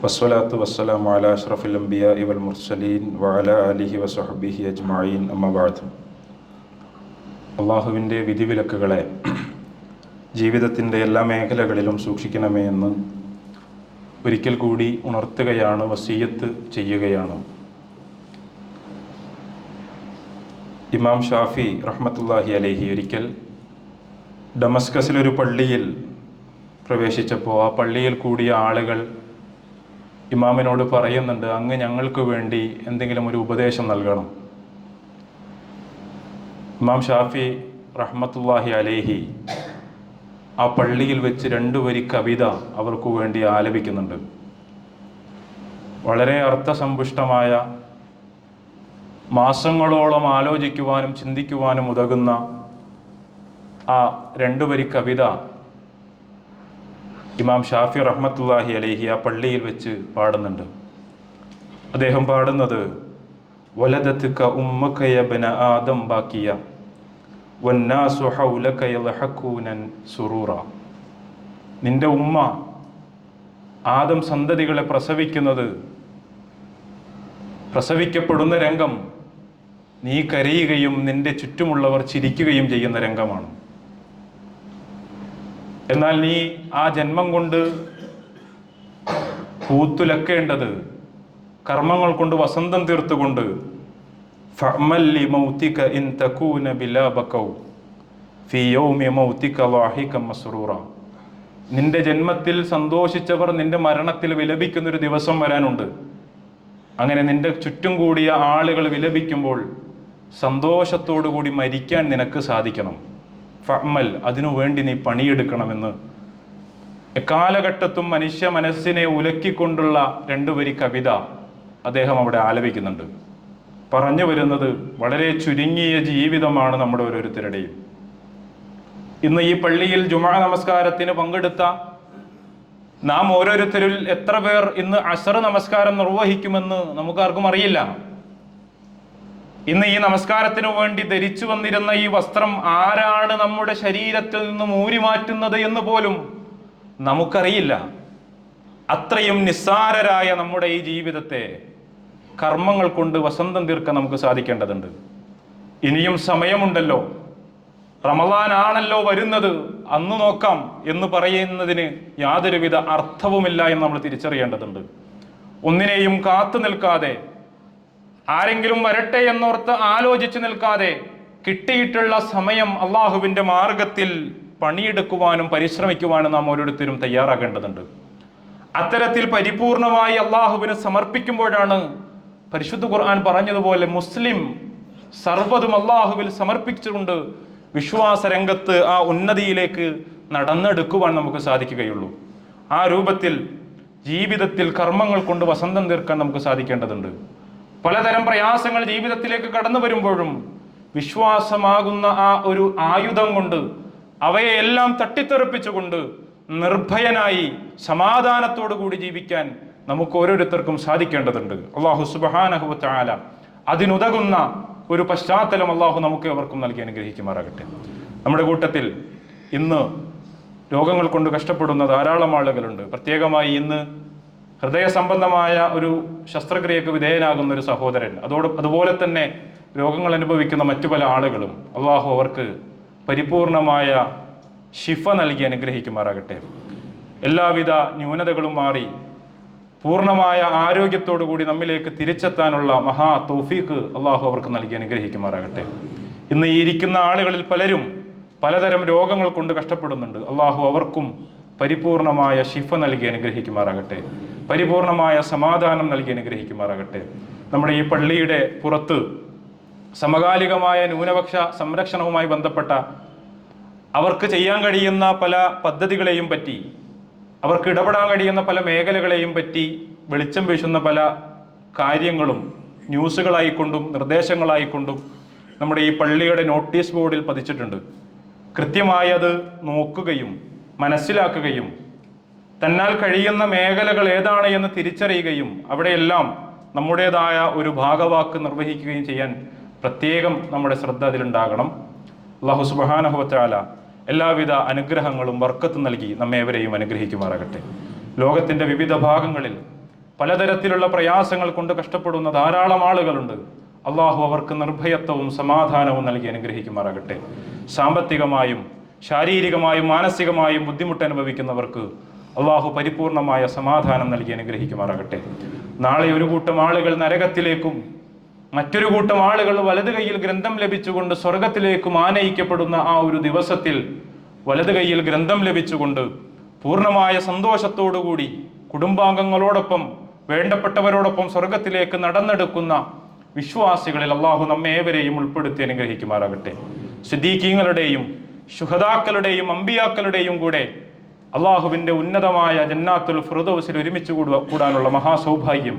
വസ്സലാത്തു വസ്സലാമു അലാ അഷ്റഫിൽ അംബിയാഇ വൽ മുർസലീൻ വഅലാ ആലിഹി വസഹ്ബിഹി അജ്മഈൻ അമ്മാ ബഅദ്. അല്ലാഹുവിൻ്റെ വിധിവിലക്കുകളെ ജീവിതത്തിൻ്റെ എല്ലാ മേഖലകളിലും സൂക്ഷിക്കണമേ എന്ന് ഒരിക്കൽ കൂടി ഉണർത്തുകയാണ്, വസിയ്യത്ത് ചെയ്യുകയാണ്. ഇമാം ഷാഫി റഹ്മത്തുള്ളാഹി അലൈഹി ഒരിക്കൽ ഡമസ്കസിലൊരു പള്ളിയിൽ പ്രവേശിച്ചപ്പോൾ ആ പള്ളിയിൽ കൂടിയ ആളുകൾ ഇമാമിനോട് പറയുന്നുണ്ട്, അങ്ങ് ഞങ്ങൾക്ക് വേണ്ടി എന്തെങ്കിലും ഒരു ഉപദേശം നൽകണം. ഇമാം ഷാഫി റഹ്മത്തുള്ളാഹി അലൈഹി ആ പള്ളിയിൽ വെച്ച് 2 വരി കവിത അവർക്ക് വേണ്ടി ആലപിക്കുന്നുണ്ട്. വളരെ അർത്ഥസമ്പുഷ്ടമായ, മാസങ്ങളോളം ആലോചിക്കുവാനും ചിന്തിക്കുവാനും ഉതകുന്ന ആ 2 വരി കവിത ഇമാം ഷാഫി റഹ്മത്തുള്ളാഹി അലൈഹി ആ പള്ളിയിൽ വെച്ച് പാടുന്നുണ്ട്. അദ്ദേഹം പാടുന്നത്, വലദത്ക ഉമ്മക യബ്ന ആദം ബാക്കിയ വന്നാസു ഹൗലക യൽഹഖൂനൻ സുറൂറ. നിന്റെ ഉമ്മ ആദം സന്തതികളെ പ്രസവിക്കപ്പെടുന്ന രംഗം നീ കരയുകയും നിന്റെ ചുറ്റുമുള്ളവർ ചിരിക്കുകയും ചെയ്യുന്ന രംഗമാണ്. എന്നാൽ നീ ആ ജന്മം കൊണ്ട് പൂത്തുലക്കേണ്ടത്, കർമ്മങ്ങൾ കൊണ്ട് വസന്തം തീർത്തുകൊണ്ട് ഫഅമൽ ലിമൗതിക ഇൻ തകൂന ബിലാ ബകൗ ഫീ യൗമി മൗതിക ളാഹികം മസ്റൂറ. നിന്റെ ജന്മത്തിൽ സന്തോഷിച്ചവർ നിന്റെ മരണത്തിൽ വിലപിക്കുന്നൊരു ദിവസം വരാനുണ്ട്. അങ്ങനെ നിന്റെ ചുറ്റും കൂടിയ ആളുകൾ വിലപിക്കുമ്പോൾ സന്തോഷത്തോടു കൂടി മരിക്കാൻ നിനക്ക് സാധിക്കണം. ഫഅമൽ, അതിനു വേണ്ടി നീ പണിയെടുക്കണമെന്ന് എക്കാലഘട്ടത്തും മനുഷ്യ മനസ്സിനെ ഉലക്കിക്കൊണ്ടുള്ള 2 വരി കവിത അദ്ദേഹം അവിടെ ആലപിക്കുന്നുണ്ട്. പറഞ്ഞു വരുന്നത്, വളരെ ചുരുങ്ങിയ ജീവിതമാണ് നമ്മുടെ ഓരോരുത്തരുടെയും. ഇന്ന് ഈ പള്ളിയിൽ ജുമുഅ നമസ്കാരത്തിന് പങ്കെടുത്ത നാം ഓരോരുത്തരിൽ എത്ര പേർ ഇന്ന് അസ്ർ നമസ്കാരം നിർവഹിക്കുമെന്ന് നമുക്കാർക്കും അറിയില്ല. ഇന്ന് ഈ നമസ്കാരത്തിനു വേണ്ടി ധരിച്ചു വന്നിരുന്ന ഈ വസ്ത്രം ആരാണ് നമ്മുടെ ശരീരത്തിൽ നിന്നും ഊരി മാറ്റുന്നത് എന്ന് പോലും നമുക്കറിയില്ല. അത്രയും നിസ്സാരരായ നമ്മുടെ ഈ ജീവിതത്തെ കർമ്മങ്ങൾ കൊണ്ട് വസന്തം തീർക്കാൻ നമുക്ക് സാധിക്കേണ്ടതുണ്ട്. ഇനിയും സമയമുണ്ടല്ലോ, റമളാൻ ആണല്ലോ വരുന്നത്, അന്ന് നോക്കാം എന്ന് പറയുന്നതിന് യാതൊരുവിധ അർത്ഥവുമില്ല എന്ന് നമ്മൾ തിരിച്ചറിയേണ്ടതുണ്ട്. ഒന്നിനെയും കാത്തു നിൽക്കാതെ, ആരെങ്കിലും വരട്ടെ എന്നോർത്ത് ആലോചിച്ചു നിൽക്കാതെ, കിട്ടിയിട്ടുള്ള സമയം അള്ളാഹുവിൻ്റെ മാർഗത്തിൽ പണിയെടുക്കുവാനും പരിശ്രമിക്കുവാനും നാം ഓരോരുത്തരും തയ്യാറാകേണ്ടതുണ്ട്. അത്തരത്തിൽ പരിപൂർണമായി അള്ളാഹുവിന് സമർപ്പിക്കുമ്പോഴാണ് പരിശുദ്ധ ഖുർആൻ പറഞ്ഞതുപോലെ മുസ്ലിം സർവ്വതും അള്ളാഹുവിൽ സമർപ്പിച്ചുകൊണ്ട് വിശ്വാസ രംഗത്ത് ആ ഉന്നതിയിലേക്ക് നടന്നെടുക്കുവാൻ നമുക്ക് സാധിക്കുകയുള്ളൂ. ആ രൂപത്തിൽ ജീവിതത്തിൽ കർമ്മങ്ങൾ കൊണ്ട് വസന്തം തീർക്കാൻ നമുക്ക് സാധിക്കേണ്ടതുണ്ട്. പലതരം പ്രയാസങ്ങൾ ജീവിതത്തിലേക്ക് കടന്നു വരുമ്പോഴും വിശ്വാസമാകുന്ന ആ ഒരു ആയുധം കൊണ്ട് അവയെല്ലാം തട്ടിത്തെറിപ്പിച്ചുകൊണ്ട് നിർഭയനായി സമാധാനത്തോടു കൂടി ജീവിക്കാൻ നമുക്ക് ഓരോരുത്തർക്കും സാധിക്കേണ്ടതുണ്ട്. അല്ലാഹു സുബ്ഹാനഹു വ തആല അതിനുതകുന്ന ഒരു പശ്ചാത്തലം അല്ലാഹു നമുക്ക് അവർക്കും നൽകി അനുഗ്രഹിക്കുമാറാകട്ടെ. നമ്മുടെ കൂട്ടത്തിൽ ഇന്ന് രോഗങ്ങൾ കൊണ്ട് കഷ്ടപ്പെടുന്ന ധാരാളം ആളുകളുണ്ട്. പ്രത്യേകമായി ഇന്ന് ഹൃദയ സംബന്ധമായ ഒരു ശസ്ത്രക്രിയക്ക് വിധേയനാകുന്ന ഒരു സഹോദരൻ, അതുപോലെ തന്നെ രോഗങ്ങൾ അനുഭവിക്കുന്ന മറ്റു പല ആളുകളും അല്ലാഹു അവർക്ക് പരിപൂർണമായ ശിഫ നൽകി അനുഗ്രഹിക്കുമാറാകട്ടെ. എല്ലാവിധ ന്യൂനതകളും മാറി പൂർണ്ണമായ ആരോഗ്യത്തോടു കൂടി നമ്മിലേക്ക് തിരിച്ചെത്താനുള്ള മഹാ തൗഫീഖ് അള്ളാഹു അവർക്ക് നൽകി അനുഗ്രഹിക്കുമാറാകട്ടെ. ഇന്ന് ഈ ഇരിക്കുന്ന ആളുകളിൽ പലരും പലതരം രോഗങ്ങൾ കൊണ്ട് കഷ്ടപ്പെടുന്നുണ്ട്. അള്ളാഹു അവർക്കും പരിപൂർണമായ ശിഫ നൽകി അനുഗ്രഹിക്കുമാറാകട്ടെ, പരിപൂർണമായ സമാധാനം നൽകി അനുഗ്രഹിക്കുമാറാകട്ടെ. നമ്മുടെ ഈ പള്ളിയുടെ പുറത്ത് സമകാലികമായ ന്യൂനപക്ഷ സംരക്ഷണവുമായി ബന്ധപ്പെട്ട അവർക്ക് ചെയ്യാൻ കഴിയുന്ന പല പദ്ധതികളെയും പറ്റി, അവർക്ക് ഇടപെടാൻ കഴിയുന്ന പല മേഖലകളെയും പറ്റി വെളിച്ചം വീശുന്ന പല കാര്യങ്ങളും ന്യൂസുകളായിക്കൊണ്ടും നിർദ്ദേശങ്ങളായിക്കൊണ്ടും നമ്മുടെ ഈ പള്ളിയുടെ നോട്ടീസ് ബോർഡിൽ പതിച്ചിട്ടുണ്ട്. കൃത്യമായി അത് നോക്കുകയും മനസ്സിലാക്കുകയും തന്നാൽ കഴിയുന്ന മേഖലകൾ ഏതാണ് എന്ന് തിരിച്ചറിയുകയും അവിടെയെല്ലാം നമ്മുടേതായ ഒരു ഭാഗവാക്ക് നിർവഹിക്കുകയും ചെയ്യാൻ പ്രത്യേകം നമ്മുടെ ശ്രദ്ധ അതിലുണ്ടാകണം. അല്ലാഹു സുബ്ഹാനഹു വ തആല എല്ലാവിധ അനുഗ്രഹങ്ങളും ബർക്കത്തും നൽകി നമ്മേവരെയും അനുഗ്രഹിക്കുമാറാകട്ടെ. ലോകത്തിൻ്റെ വിവിധ ഭാഗങ്ങളിൽ പലതരത്തിലുള്ള പ്രയാസങ്ങൾ കൊണ്ട് കഷ്ടപ്പെടുന്ന ധാരാളം ആളുകളുണ്ട്. അള്ളാഹു അവർക്ക് നിർഭയത്വവും സമാധാനവും നൽകി അനുഗ്രഹിക്കുമാറാകട്ടെ. സാമ്പത്തികമായും ശാരീരികമായും മാനസികമായും ബുദ്ധിമുട്ട് അനുഭവിക്കുന്നവർക്ക് അള്ളാഹു പരിപൂർണമായ സമാധാനം നൽകി അനുഗ്രഹിക്കുമാറാകട്ടെ. നാളെ ഒരു കൂട്ടം ആളുകൾ നരകത്തിലേക്കും മറ്റൊരു കൂട്ടം ആളുകൾ വലത് കൈയിൽ ഗ്രന്ഥം ലഭിച്ചുകൊണ്ട് സ്വർഗത്തിലേക്കും ആനയിക്കപ്പെടുന്ന ആ ഒരു ദിവസത്തിൽ വലത് കൈയിൽ ഗ്രന്ഥം ലഭിച്ചുകൊണ്ട് പൂർണ്ണമായ സന്തോഷത്തോടുകൂടി കുടുംബാംഗങ്ങളോടൊപ്പം വേണ്ടപ്പെട്ടവരോടൊപ്പം സ്വർഗത്തിലേക്ക് നടന്നെടുക്കുന്ന വിശ്വാസികളിൽ അള്ളാഹു നമ്മേവരെയും ഉൾപ്പെടുത്തി അനുഗ്രഹിക്കുമാറാകട്ടെ. സിദ്ദീഖീങ്ങളുടെയും ശുഹദാക്കളുടെയും അമ്പിയാക്കളുടെയും കൂടെ അള്ളാഹുവിൻ്റെ ഉന്നതമായ ജന്നാത്തുൽ ഫിർദൗസിൽ ഒരുമിച്ച് കൂടാനുള്ള മഹാസൗഭാഗ്യം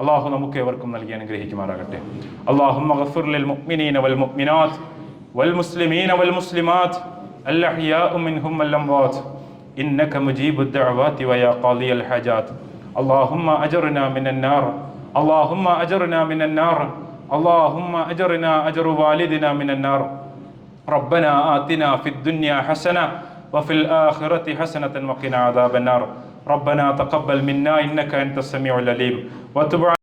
അള്ളാഹു നമുക്ക് ഏവർക്കും നൽകി അനുഗ്രഹിക്കുമാറാകട്ടെ. അല്ലാഹുമ്മ ഗഫിർ ലിൽ മുഅ്മിനീന വൽ മുഅ്മിനാത്ത് വൽ മുസ്ലിമീന വൽ മുസ്ലിമാത്ത് അൽ അഹ്യാഉ മിൻഹും വൽ അംവാത്ത് ഇന്നക മുജീബുദ് ദഅവാതി വയാ ഖാദിയൽ ഹാജാത്ത്. അല്ലാഹുമ്മ അജ്ർനാ മിനൻ നാർ اللهم أجرنا من النار اللهم أجرنا أجر والدنا من النار ربنا آتنا في الدنيا حسنة وفي الآخرة حسنة وقنا عذاب النار ربنا تقبل منا إنك أنت السميع العليم وتب